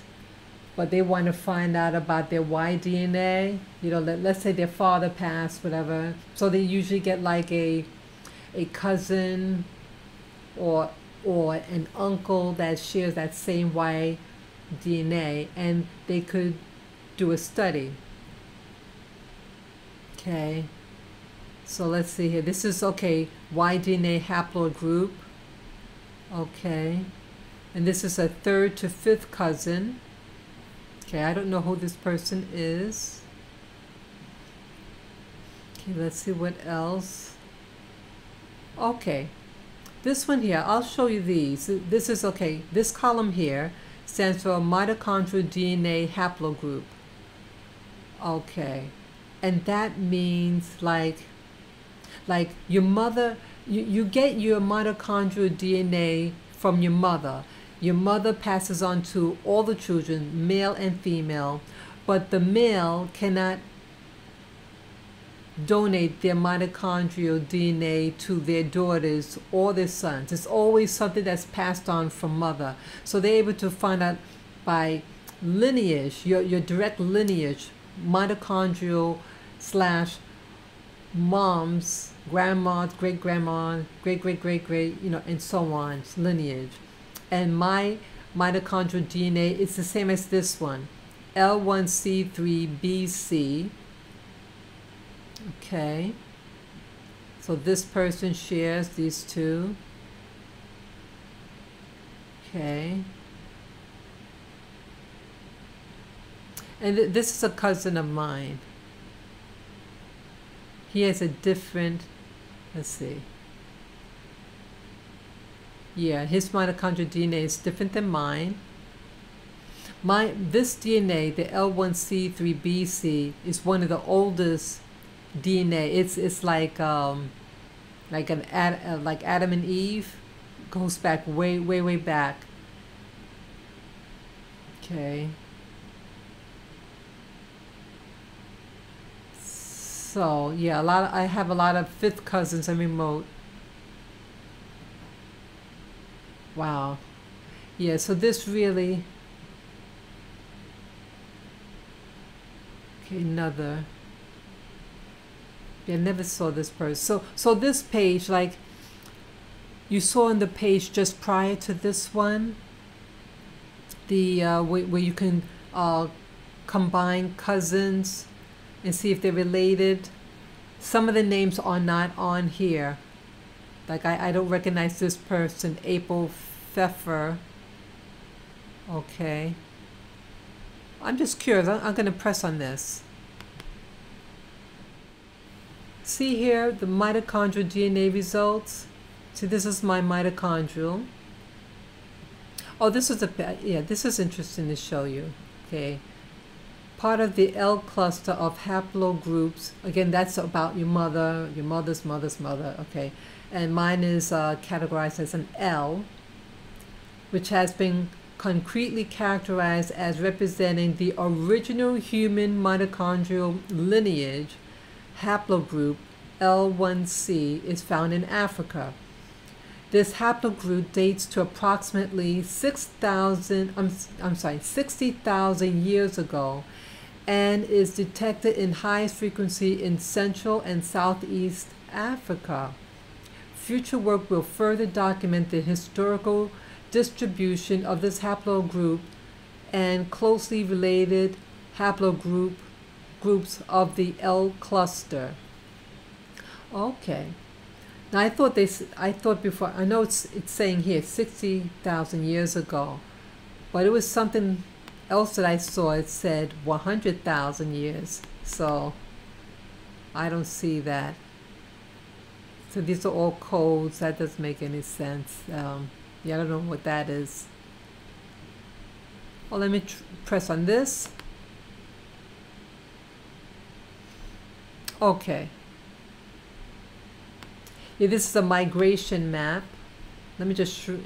but they want to find out about their Y DNA. You know, let's say their father passed, whatever. So they usually get like a cousin or an uncle that shares that same Y DNA, and they could do a study. Okay. So let's see here. This is, okay, Y DNA haploid group. Okay. And this is a 3rd to 5th cousin. Okay, I don't know who this person is. Okay, let's see what else. Okay, this one here, I'll show you these. This is, okay, this column here stands for mitochondrial DNA haplogroup. Okay, and that means like your mother, you get your mitochondrial DNA from your mother. your mother passes on to all the children, male and female, but the male cannot donate their mitochondrial DNA to their daughters or their sons. It's always something that's passed on from mother. So they're able to find out by lineage, your direct lineage, mitochondrial slash mom's, grandma's, great-grandma, great-great-great-great, and so on, lineage. And my mitochondrial DNA is the same as this one, L1C3BC. Okay, so this person shares these two. Okay, and this is a cousin of mine. He has a different, let's see. Yeah, his mitochondrial DNA is different than mine. This DNA, the L1C3BC, is one of the oldest DNA. It's like Adam and Eve, goes back way back. Okay. So yeah, I have a lot of fifth cousins and remote. Wow. Yeah, so this really, okay, another. Yeah, I never saw this person. So this page, like you saw on the page just prior to this one, the where you can combine cousins and see if they're related. Some of the names are not on here. Like I don't recognize this person, April Pfeffer. Okay. I'm just curious. I'm going to press on this. See here the mitochondrial DNA results. See, this is my mitochondrial. Oh, this is this is interesting to show you. Okay. Part of the L cluster of haplogroups. Again, that's about your mother, your mother's mother's mother. Okay. And mine is categorized as an L, which has been concretely characterized as representing the original human mitochondrial lineage. Haplogroup L1C is found in Africa. This haplogroup dates to approximately 60,000 years ago and is detected in highest frequency in Central and Southeast Africa. Future work will further document the historical distribution of this haplogroup and closely related groups of the L cluster. Okay. Now I thought before, I know it's saying here 60,000 years ago, but it was something else that I saw. It said 100,000 years. So I don't see that. So these are all codes. That doesn't make any sense. Yeah, I don't know what that is. Well, let me press on this. Okay. Yeah, this is a migration map. Let me just shrink.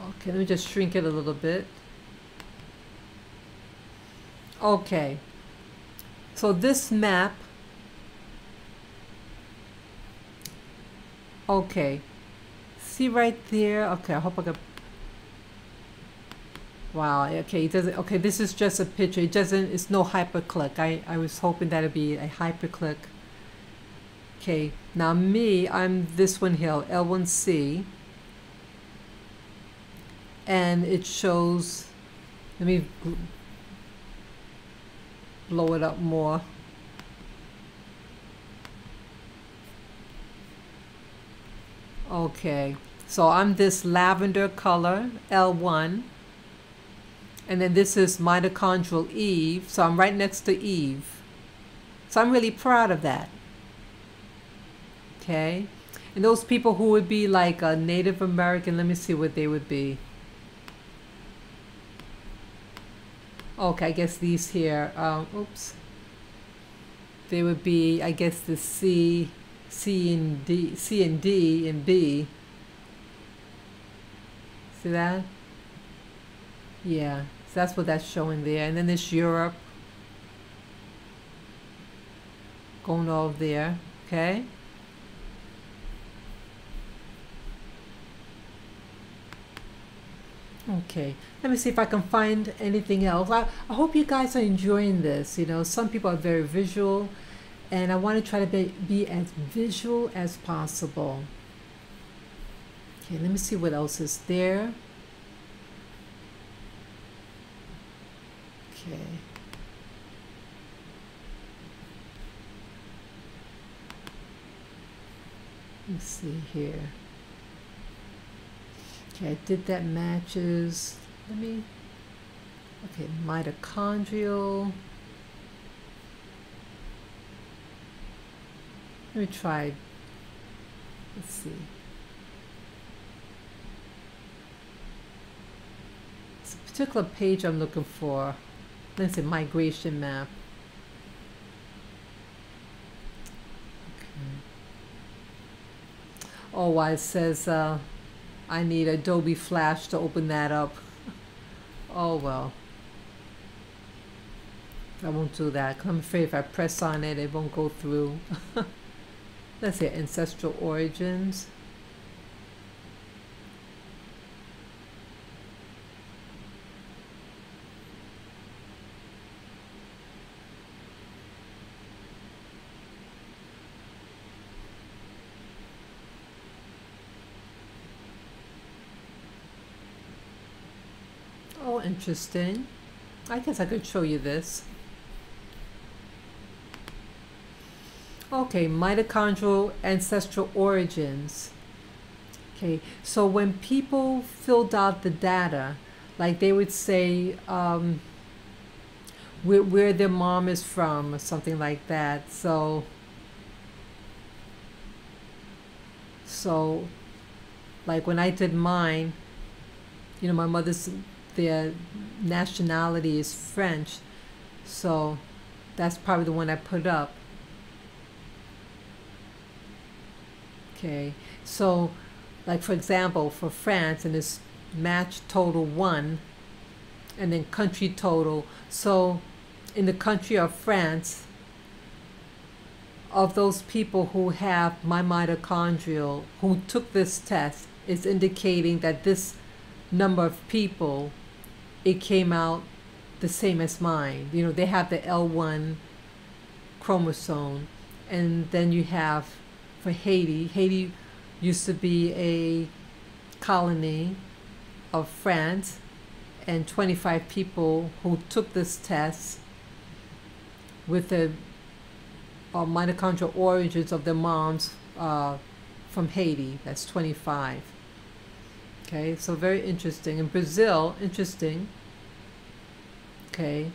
Okay, let me just shrink it a little bit. Okay. So this map. Okay. See right there. Okay, I hope I can. Wow. Okay, it doesn't. Okay, this is just a picture. It doesn't. It's no hyperclick. I was hoping that it'd be a hyperclick. Okay. Now me, I'm this one here, L1C, and it shows. Let me blow it up more. Okay, so I'm this lavender color, L1, and then this is mitochondrial Eve, so I'm right next to Eve. So I'm really proud of that. Okay, and those people who would be like a Native American, let me see what they would be. Okay, I guess these here, oops. They would be, I guess, the C and D and B. See that? Yeah, so that's what that's showing there. And then there's Europe going all there, okay? Okay, let me see if I can find anything else. I hope you guys are enjoying this. You know, some people are very visual, and I want to try to be as visual as possible. Okay, let me see what else is there. Okay. Let's see here. Okay, I did that matches. Let me, okay, mitochondrial. Let me try, let's see. It's a particular page I'm looking for. Let's say migration map. Okay. Oh, why it says I need Adobe Flash to open that up. Oh well. I won't do that 'cause I'm afraid if I press on it, it won't go through. Let's see, ancestral origins. Oh, interesting. I guess I could show you this. Okay, mitochondrial ancestral origins. Okay, so when people filled out the data, like they would say where their mom is from or something like that. So like when I did mine, you know, my mother's, their nationality is French, so that's probably the one I put up. Okay, so like for example, for France, and it's match total 1, and then country total. So in the country of France, of those people who have my mitochondrial, who took this test, it's indicating that this number of people, it came out the same as mine. You know, they have the L1 chromosome. And then you have for Haiti. Haiti used to be a colony of France, and 25 people who took this test with the mitochondrial origins of their moms from Haiti. That's 25. Okay, so very interesting. In Brazil, interesting. Okay,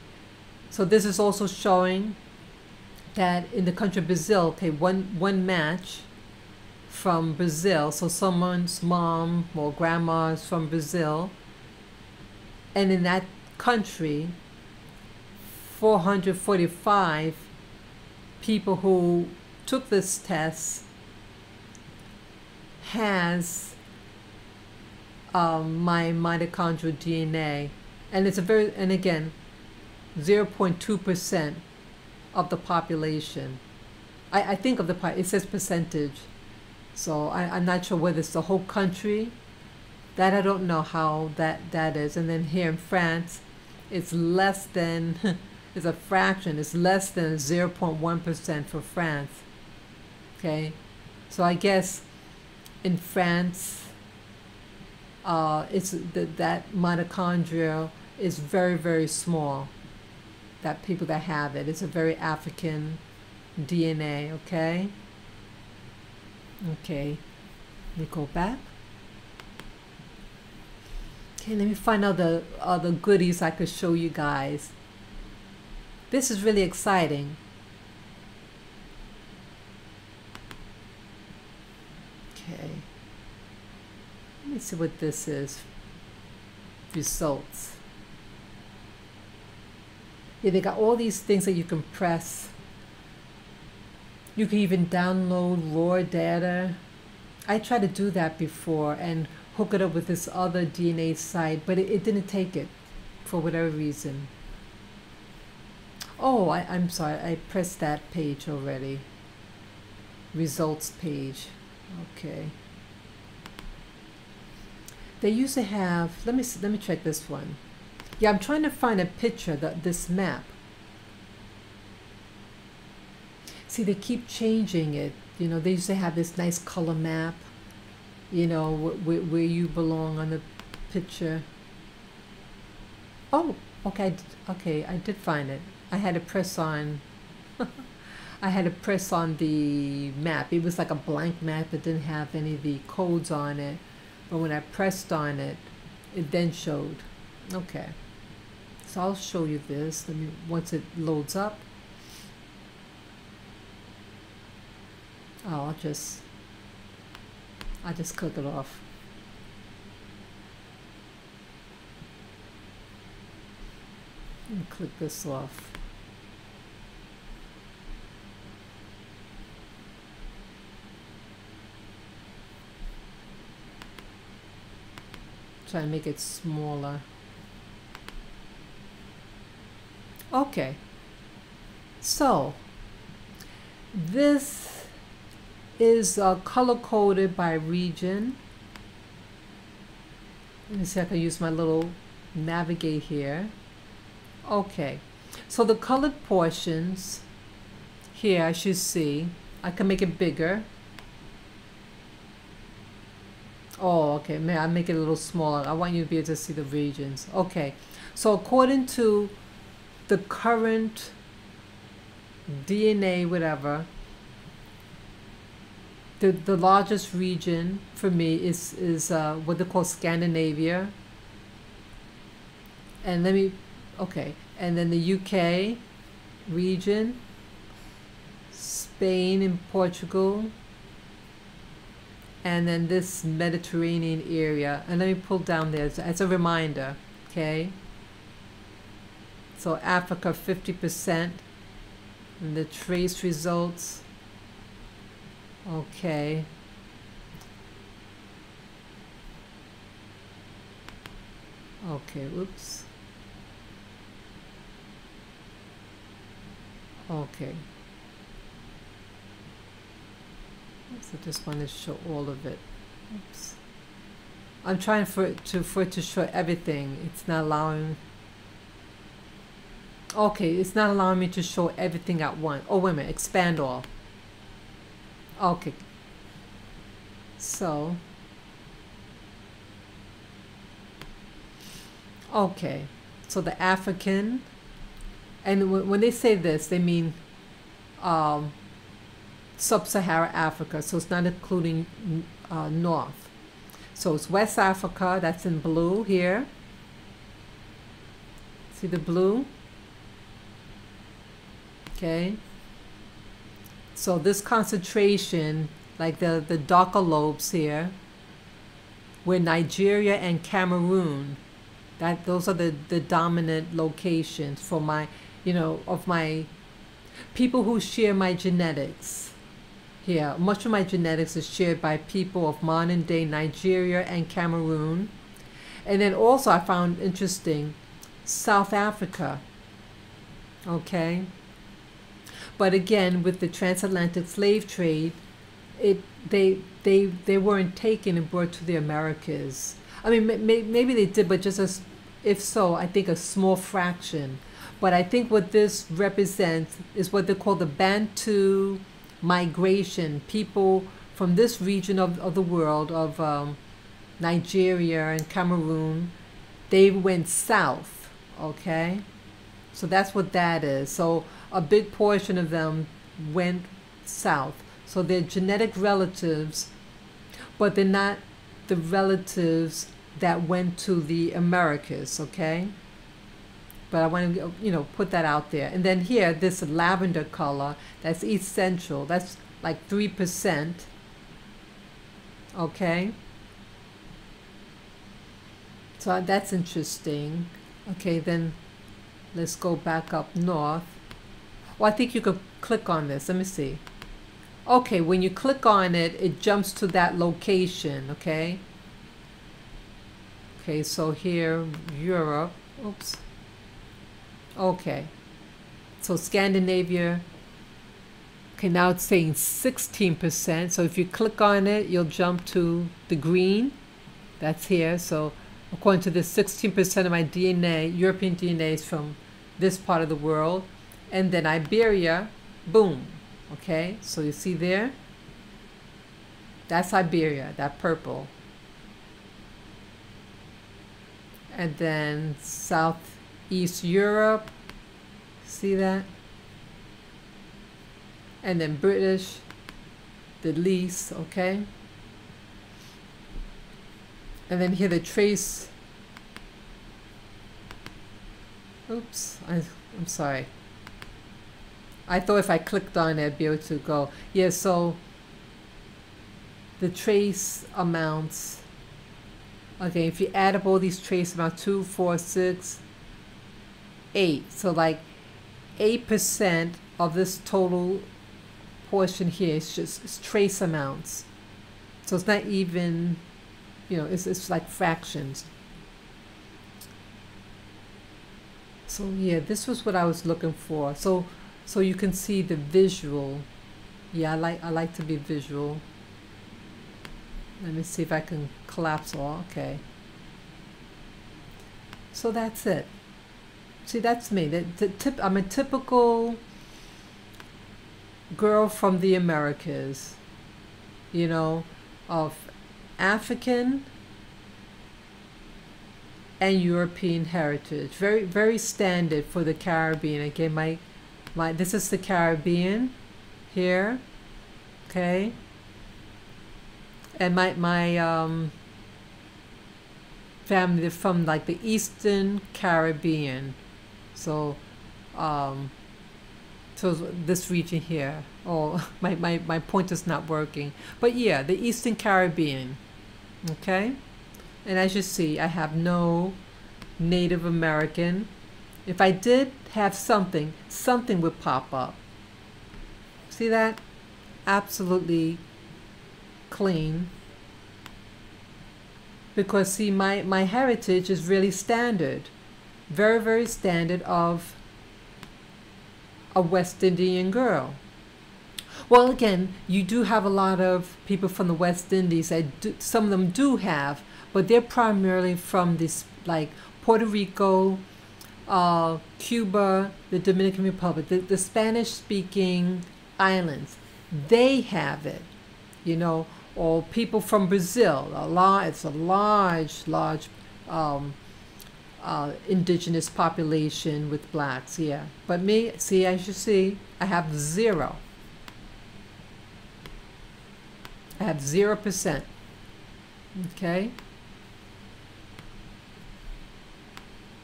so this is also showing that in the country of Brazil, okay, one match from Brazil, so someone's mom or grandma is from Brazil, and in that country, 445 people who took this test has my mitochondrial DNA, and it's a very, and again, 0.2% of the population. I think of the it says percentage, so I'm not sure whether it's the whole country. That I don't know how that is. And then here in France, it's less than it's a fraction. It's less than 0.1% for France. Okay, so I guess in France, it's that mitochondria is very, very small. That people that have it, it's a very African DNA. Okay. Okay, let me go back. Okay, let me find out the other goodies I could show you guys. This is really exciting. Okay, let me see what this is. Results. Yeah, they got all these things that you can press. You can even download raw data. I tried to do that before, and hook it up with this other DNA site, but it didn't take it for whatever reason. Oh, I'm sorry, I pressed that page already. Results page. Okay. They used to have, let me check this one. Yeah, I'm trying to find a picture that this map. See, they keep changing it. You know, they used to have this nice color map, you know, where you belong on the picture. Oh, okay, I did find it. I had to press on, I had to press on the map. It was like a blank map that didn't have any of the codes on it. But when I pressed on it, it then showed. Okay. So I'll show you this. Let me, once it loads up. Oh, I'll just click it off. And click this off. Try to make it smaller. Okay. So this is color coded by region. Let me see if I can use my little navigate here. Okay, so the colored portions here, as you see, I can make it bigger. Oh, okay, may I make it a little smaller? I want you to be able to see the regions. Okay, so according to the current DNA, whatever, the largest region for me is what they call Scandinavia. And let me, okay, and then the UK region, Spain and Portugal, and then this Mediterranean area. And let me pull down there as a reminder, okay? So Africa 50%, and the trace results. Okay. Okay, oops. Okay. So just want to show all of it. Oops. I'm trying for it to show everything. It's not allowing. Okay, it's not allowing me to show everything at once. Oh, wait a minute. Expand all. Okay. So. Okay. So the African. And when they say this, they mean sub-Saharan Africa. So it's not including North. So it's West Africa. That's in blue here. See the blue? Okay. So this concentration, like the darker lobes here, where Nigeria and Cameroon, those are the dominant locations for my, you know, of my people who share my genetics. Here, much of my genetics is shared by people of modern day Nigeria and Cameroon. And then also I found interesting South Africa. Okay. But again, with the transatlantic slave trade, they weren't taken and brought to the Americas. I mean, maybe they did, but just as, if so, I think a small fraction. But I think what this represents is what they call the Bantu migration. People from this region of the world, of Nigeria and Cameroon, they went south, okay? So that's what that is. So a big portion of them went south. So they're genetic relatives, but they're not the relatives that went to the Americas, okay? But I want to, you know, put that out there. And then here, this lavender color, that's East Central. That's like 3%, okay? So that's interesting. Okay, then let's go back up north. Well, I think you could click on this. Let me see. Okay, when you click on it, it jumps to that location, okay? Okay, so here, Europe, oops. Okay, so Scandinavia, okay, now it's saying 16%. So if you click on it, you'll jump to the green. That's here. So according to this, 16% of my DNA, European DNA, is from this part of the world. And then Iberia, boom. Okay, so you see there? That's Iberia, that purple. And then Southeast Europe, see that? And then British, the least, okay? And then here the trace, oops, I'm sorry. I thought if I clicked on it, I'd be able to go. Yeah, so the trace amounts, okay, if you add up all these trace amounts, 2, 4, 6, 8. So like 8% of this total portion here is just trace amounts. So it's not even, you know, it's like fractions. So yeah, this was what I was looking for. So you can see the visual. Yeah, I like to be visual. Let me see if I can collapse all. Okay. So that's it. See, that's me. I'm a typical girl from the Americas, you know, of African and European heritage. Very, very standard for the Caribbean. Again, this is the Caribbean here, okay? And my family, they're from like the Eastern Caribbean. So, so this region here. Oh, my pointer's not working. But yeah, the Eastern Caribbean, okay? And as you see, I have no Native American. If I did have something would pop up. See that? Absolutely clean. Because see, my heritage is really standard. Very, very standard of a West Indian girl. Well, again, you do have a lot of people from the West Indies. Some of them do have, but they're primarily from this, like Puerto Rico, Cuba, the Dominican Republic, the Spanish-speaking islands. They have it, you know, or people from Brazil. It's a large indigenous population with blacks, yeah. But me, see, as you see, I have 0. I have 0%. Okay.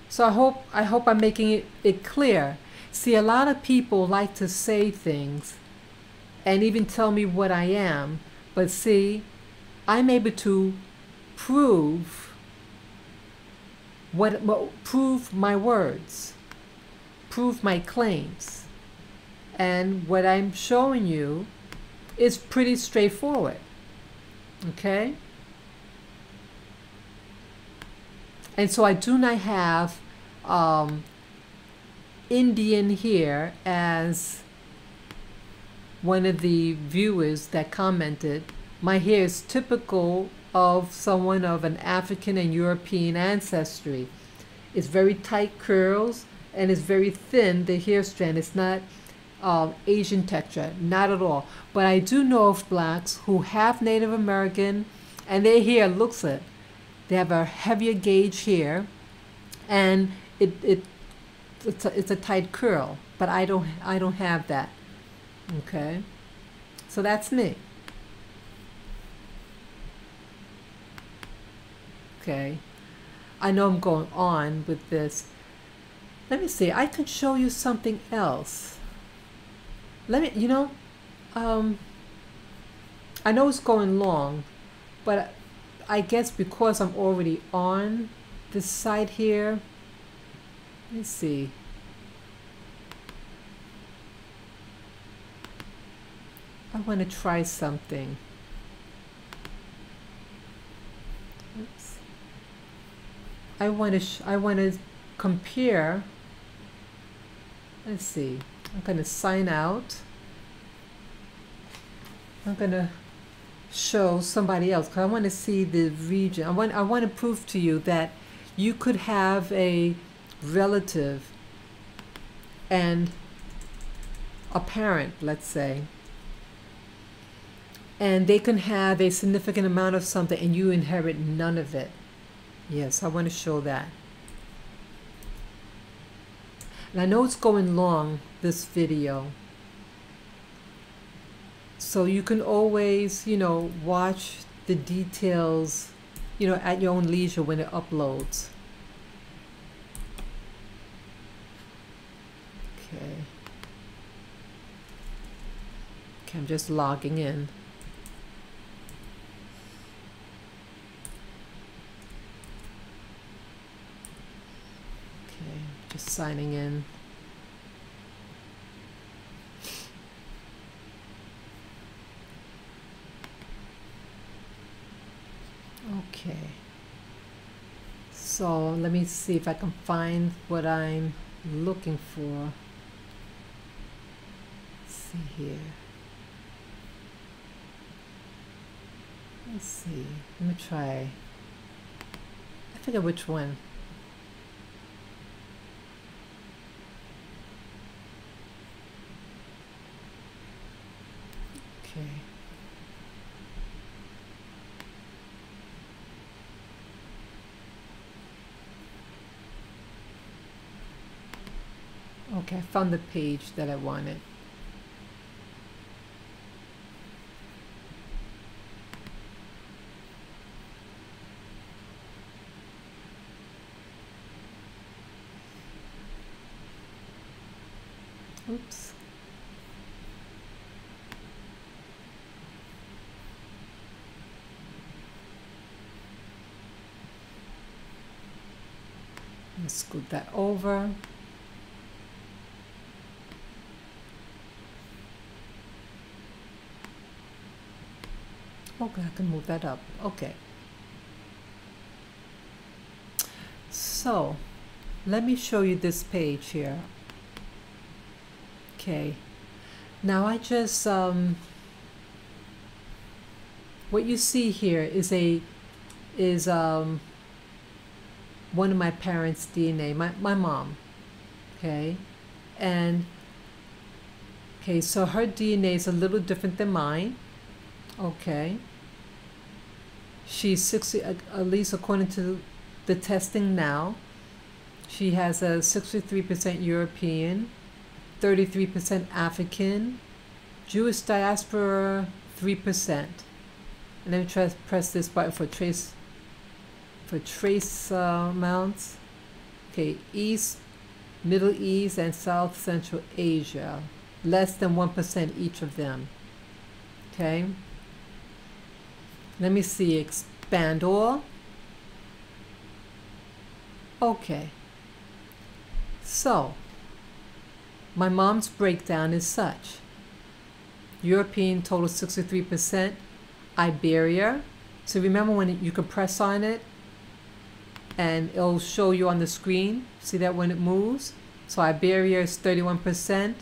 So I hope I'm making it clear. See, a lot of people like to say things and even tell me what I am, but see, I'm able to prove prove my words, prove my claims, and what I'm showing you is pretty straightforward. Okay? And so I do not have Indian here as one of the viewers that commented. My hair is typical of someone of an African and European ancestry. It's very tight curls and it's very thin, the hair strand. It's not Asian texture, not at all. But I do know of blacks who have Native American and their hair looks it. They have a heavier gauge hair and it's a tight curl, but I don't have that. Okay, so that's me. Okay, I know I'm going on with this. Let me see, I could show you something else. Let me, you know, I know it's going long, but I guess because I'm already on this site here, let me see. I want to try something. Oops. I want to compare. Let's see. I'm going to sign out. I'm going to show somebody else because I want to see the region. I want to prove to you that you could have a relative and a parent, let's say, and they can have a significant amount of something and you inherit none of it. Yes, I want to show that. And I know it's going long, this video, so you can always, watch the details, at your own leisure when it uploads. Okay. Okay, I'm just logging in. Okay, just signing in. Okay, so let me see if I can find what I'm looking for. Let's see here. Let's see. Let me try. I forget which one. Okay. Okay, I found the page that I wanted. Oops. Let's scoot that over. Okay, I can move that up. Okay. So, let me show you this page here. Okay. Now I just, what you see here is one of my parents' DNA, my mom. Okay. And, okay, so her DNA is a little different than mine. Okay. She's 60, at least according to the testing now, she has a 63% European, 33% African, Jewish diaspora 3%. And let me try to press this button for trace amounts. Okay, East, Middle East, and South Central Asia, less than 1% each of them. Okay. Let me see, expand all. Okay. So, my mom's breakdown is such. European total 63%, Iberia. So remember when you can press on it and it'll show you on the screen. See that when it moves? So Iberia is 31%,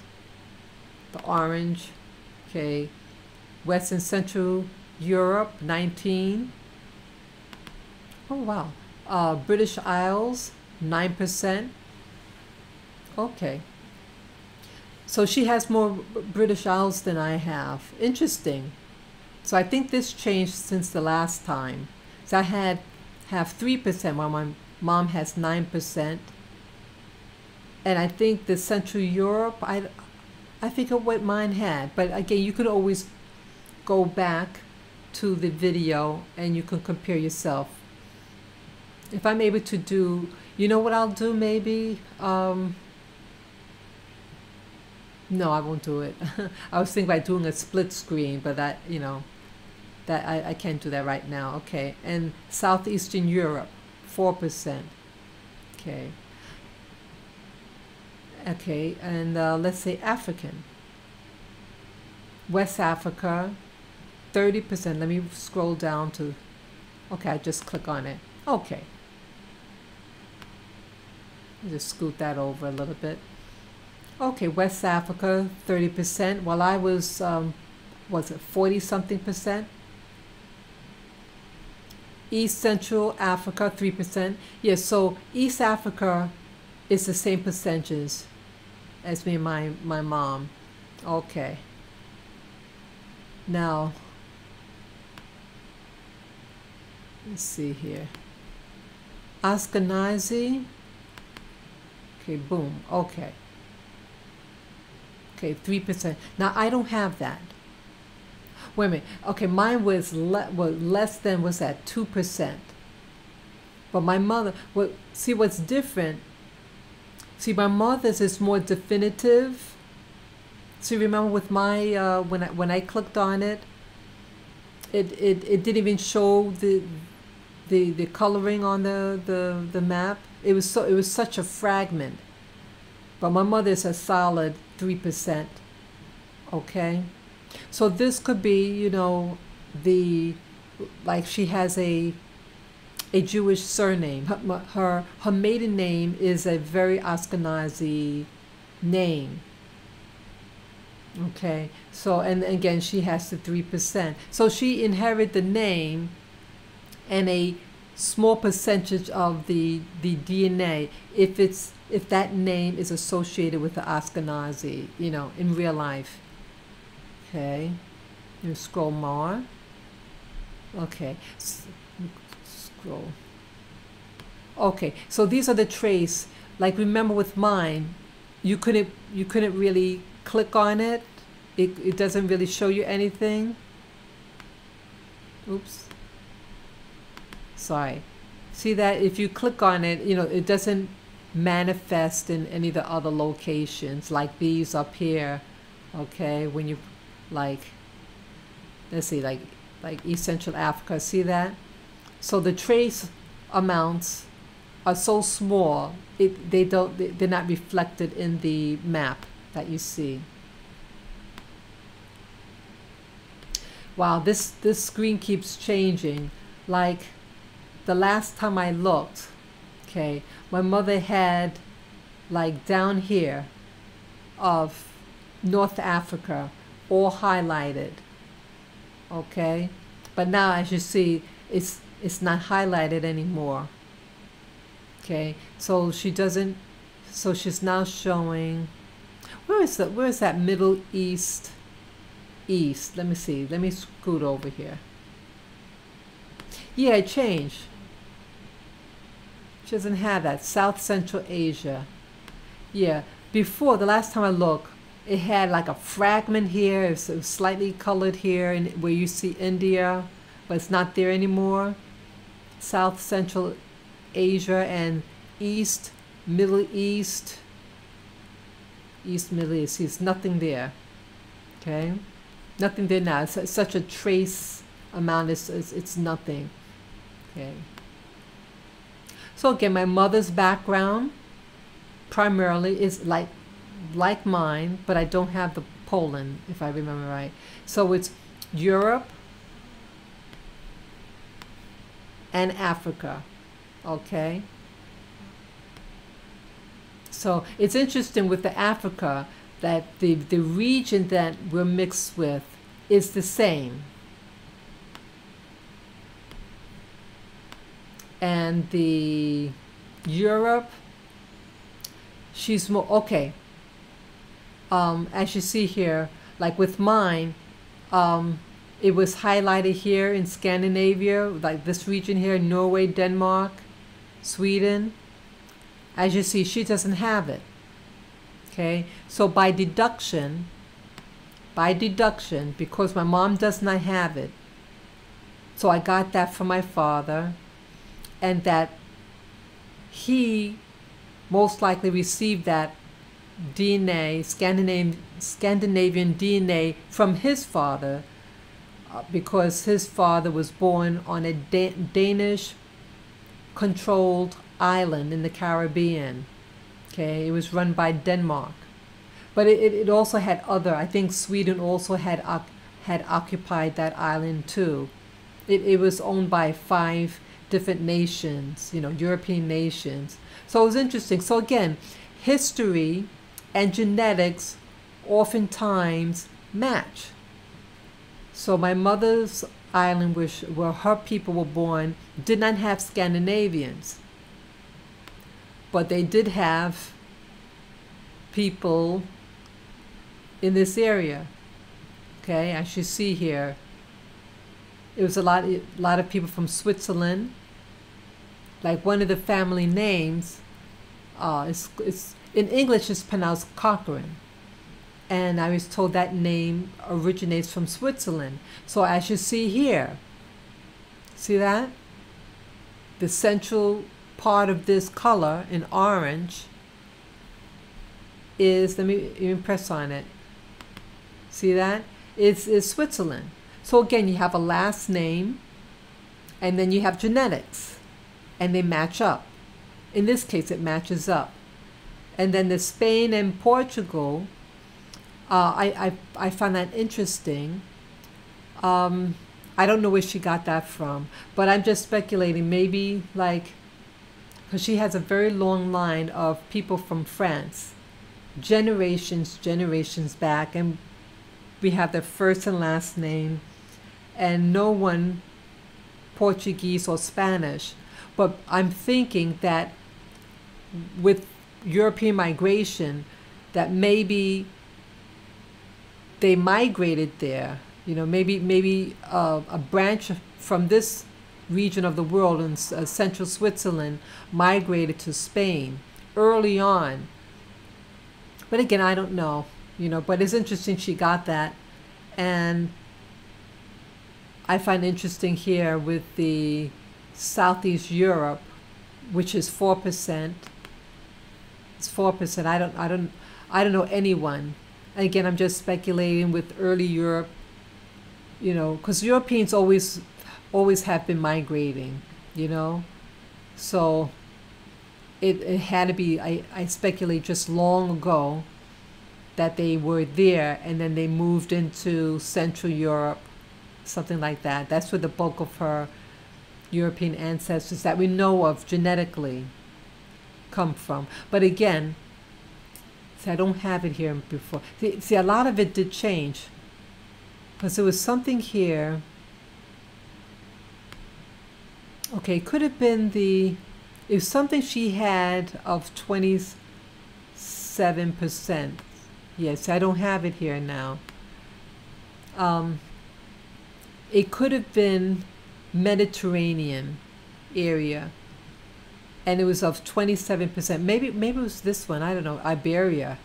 the orange. Okay. West and Central Europe, 19. Oh, wow. British Isles, 9%. Okay. So she has more British Isles than I have. Interesting. So I think this changed since the last time. So I have 3%, while my mom has 9%. And I think the Central Europe, I forget what mine had. But again, you could always go back to the video and you can compare yourself. If I'm able to do, you know what I'll do maybe? No, I won't do it. I was thinking about doing a split screen, but that, that I can't do that right now. Okay, and Southeastern Europe, 4%. Okay. Okay, and let's say African. West Africa, 30%. Let me scroll down to, okay, I just click on it. Okay. Just scoot that over a little bit. Okay, West Africa, 30%. While I was it 40 something percent? East Central Africa, 3%. Yes, so East Africa is the same percentages as me and my mom. Okay. Now, let's see here. Ashkenazi. Okay, boom. Okay. Okay, 3%. Now, I don't have that. Wait a minute. Okay, mine was less than, was that 2%? But my mother, see what's different? See, my mother's is more definitive. See, remember with my, when I clicked on it, it didn't even show the coloring on the map. It was such a fragment. But my mother's a solid 3%. Okay? So this could be, you know, like she has a Jewish surname. Her maiden name is a very Ashkenazi name. Okay, so, and again, she has the 3%. So she inherited the name and a small percentage of the DNA if that name is associated with the Ashkenazi, you know, in real life. Okay, you scroll more. Okay, scroll. Okay, so these are the trace. Like, remember with mine, you couldn't really click on it. It doesn't really show you anything. Oops. Sorry. See that if you click on it, you know, it doesn't manifest in any of the other locations like these up here. Okay, when you like, let's see, like East Central Africa, see that? So the trace amounts are so small, they're not reflected in the map that you see. Wow, this screen keeps changing. Like the last time I looked, okay, my mother had like down here of North Africa all highlighted, okay, but now as you see it's not highlighted anymore. Okay, so she's now showing, where is that Middle East? Let me see, let me scoot over here. Yeah, it changed. She doesn't have that. South Central Asia. Yeah, before, the last time I looked, it had like a fragment here. It was slightly colored here, and where you see India, but it's not there anymore. South Central Asia and Middle East. Middle East. There's nothing there. Okay, nothing there now. It's such a trace amount. It's nothing. Okay. So again, my mother's background primarily is like mine, but I don't have the Poland, if I remember right. So it's Europe and Africa. Okay. So it's interesting with the Africa that the region that we're mixed with is the same. And the Europe, she's more, okay. As you see here, like with mine, it was highlighted here in Scandinavia, like this region here, Norway, Denmark, Sweden. As you see, she doesn't have it. Okay, so by deduction, because my mom does not have it, so I got that from my father, and that he most likely received that DNA, Scandinavian DNA from his father, because his father was born on a Danish-controlled island in the Caribbean. Okay, it was run by Denmark, but it also had other. I think Sweden also had occupied that island too. It was owned by 5 different nations, European nations. So it was interesting. So again, history and genetics oftentimes match. So my mother's island, where her people were born, did not have Scandinavians, but they did have people in this area. Okay, as you see here, it was a lot of people from Switzerland. Like one of the family names, it's in English it's pronounced Cochrane, and I was told that name originates from Switzerland. So as you see here, see that? The central part of this color in orange is, let me press on it. See that? It's Switzerland. So again, you have a last name, and then you have genetics, and they match up. In this case, it matches up. And then the Spain and Portugal, I find that interesting. I don't know where she got that from, but I'm just speculating. Maybe because she has a very long line of people from France, generations back, and we have their first and last name, and no one Portuguese or Spanish. But I'm thinking that with European migration, that maybe they migrated there. Maybe a branch from this region of the world in central Switzerland migrated to Spain early on. But again, I don't know. But it's interesting she got that. And I find interesting here with the Southeast Europe, which is 4%. It's 4%. I don't know anyone. And again, I'm just speculating with early Europe, because Europeans always have been migrating, So it had to be, I speculate, just long ago that they were there, and then they moved into Central Europe, something like that. That's where the bulk of her European ancestors that we know of genetically come from. But again, see, I don't have it here before. See, a lot of it did change, because there was something here. Okay, could have been it was something she had of 27%. Yes, I don't have it here now. It could have been Mediterranean area, and it was of 27%. Maybe it was this one. I don't know, Iberia.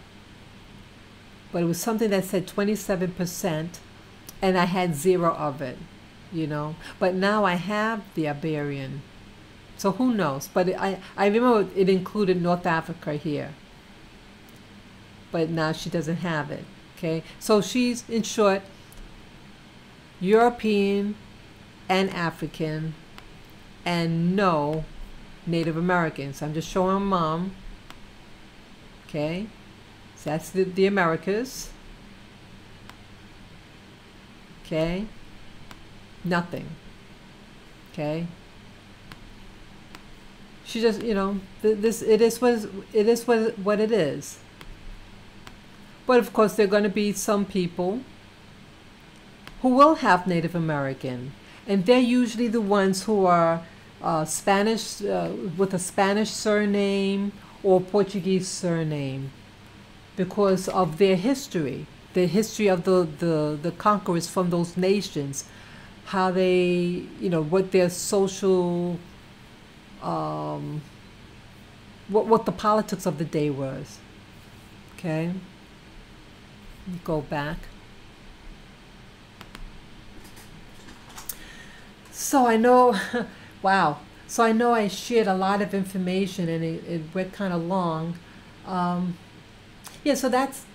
But it was something that said 27%, and I had 0 of it, But now I have the Iberian, so who knows? But I remember it included North Africa here. But now she doesn't have it. Okay, so she's, in short, European and African, and no Native Americans. I'm just showing mom. Okay, so that's the Americas. Okay, nothing. Okay, she just, this, it is what it is. But of course, there are going to be some people who will have Native American, and they're usually the ones who are Spanish, with a Spanish surname or Portuguese surname, because of their history, the history of the conquerors from those nations, how they, what their social, what the politics of the day was. Okay. Go back. So I know, wow. So I know I shared a lot of information, and it went kind of long. Yeah, so that's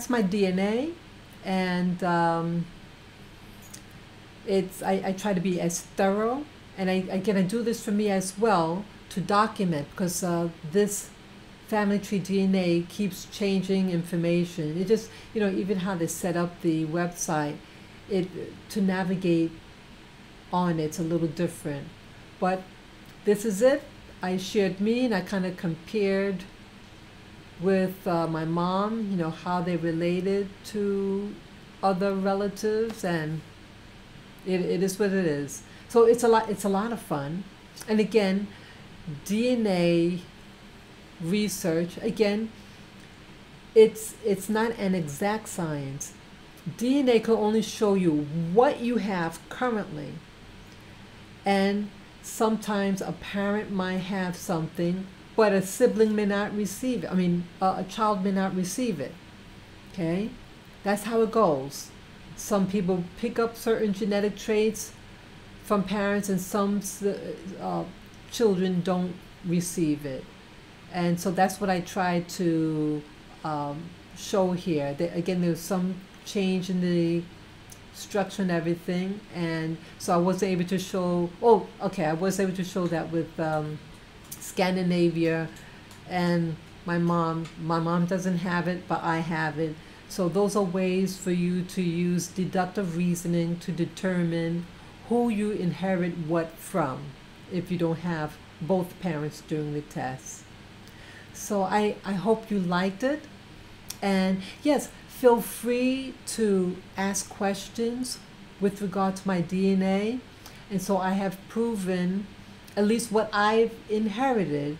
my DNA, and I try to be as thorough, and I do this for me as well, to document, because this family tree DNA keeps changing information. It just, even how they set up the website, to navigate on it's a little different. But this is it. I shared me, and I kind of compared with my mom, you know, how they related to other relatives, and it is what it is. So it's a lot of fun. And again, DNA research, again, it's not an exact science. DNA can only show you what you have currently. And sometimes a parent might have something, but a sibling may not receive it. I mean, a child may not receive it. Okay? That's how it goes. Some people pick up certain genetic traits from parents, and some children don't receive it. And so that's what I try to show here. Again, there's some change in the structure and everything, and so I was able to show, I was able to show that with Scandinavia, and my mom doesn't have it, but I have it. So those are ways for you to use deductive reasoning to determine who you inherit what from if you don't have both parents during the test. So I hope you liked it. And yes, feel free to ask questions with regard to my DNA. And so I have proven, at least what I've inherited,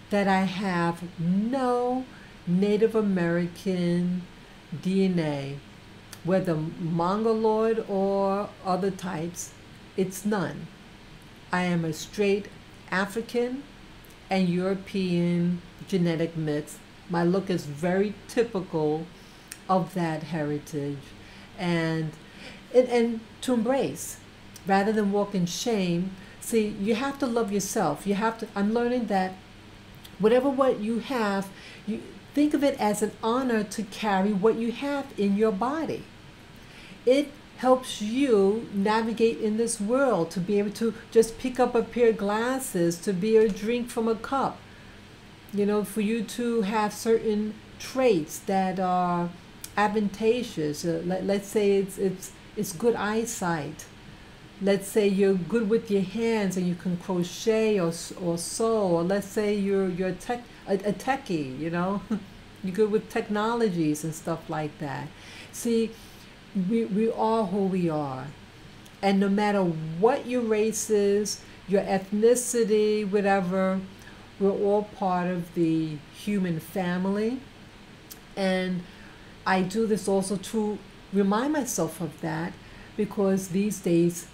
that I have no Native American DNA, whether Mongoloid or other types. It's none. I am a straight African and European genetic mix. My look is very typical of that heritage, and to embrace rather than walk in shame. See, you have to love yourself. I'm learning that whatever what you have, you think of it as an honor to carry what you have in your body. It helps you navigate in this world, to be able to just pick up a pair of glasses, to be able to drink from a cup. You know, for you to have certain traits that are advantageous. Let's say it's good eyesight. Let's say you're good with your hands and you can crochet or sew. Or let's say you're a techie, you know, you're good with technologies and stuff like that. See, we are who we are, and no matter what your race is, your ethnicity, whatever, we're all part of the human family. And I do this also to remind myself of that, because these days,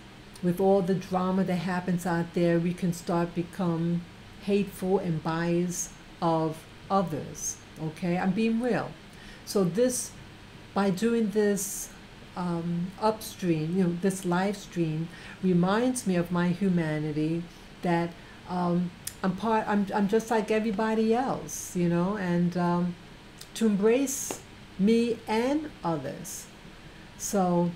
with all the drama that happens out there, we can start become hateful and biased of others. Okay, I'm being real. So by doing this upstream, you know, this live stream reminds me of my humanity, that I'm just like everybody else, you know, and to embrace me and others. So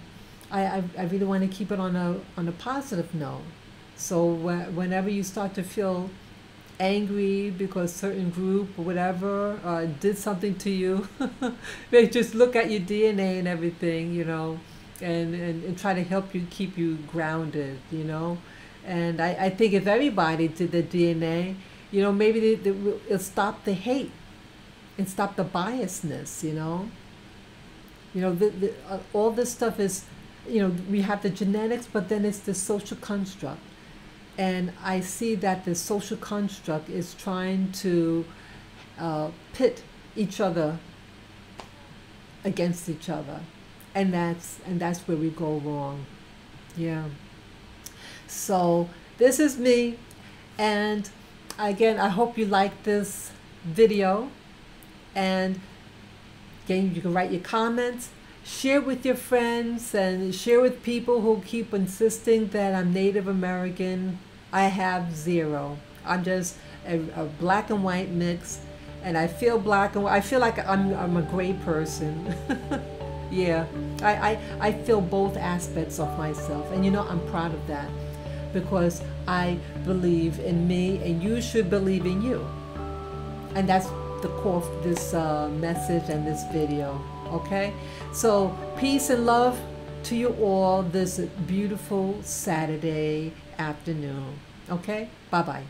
I really want to keep it on a positive note. So whenever you start to feel angry because certain group or whatever did something to you, they just look at your DNA and everything, you know, and try to help you, keep you grounded, you know. And I think if everybody did their DNA, you know, maybe it'll stop the hate and stop the biasness, you know. You know, all this stuff is, you know, we have the genetics, but then it's the social construct. And I see that the social construct is trying to pit each other against each other, and that's where we go wrong. Yeah. So this is me, and again, I hope you like this video. And again, you can write your comments, share with your friends, and share with people who keep insisting that I'm Native American. I have zero. I'm just a black and white mix, and I feel black and white. I feel like I'm a gray person. Yeah, I feel both aspects of myself, and you know, I'm proud of that, because I believe in me, and you should believe in you. And that's the core of this message and this video. Okay, so peace and love to you all this beautiful Saturday afternoon. Okay? Bye-bye.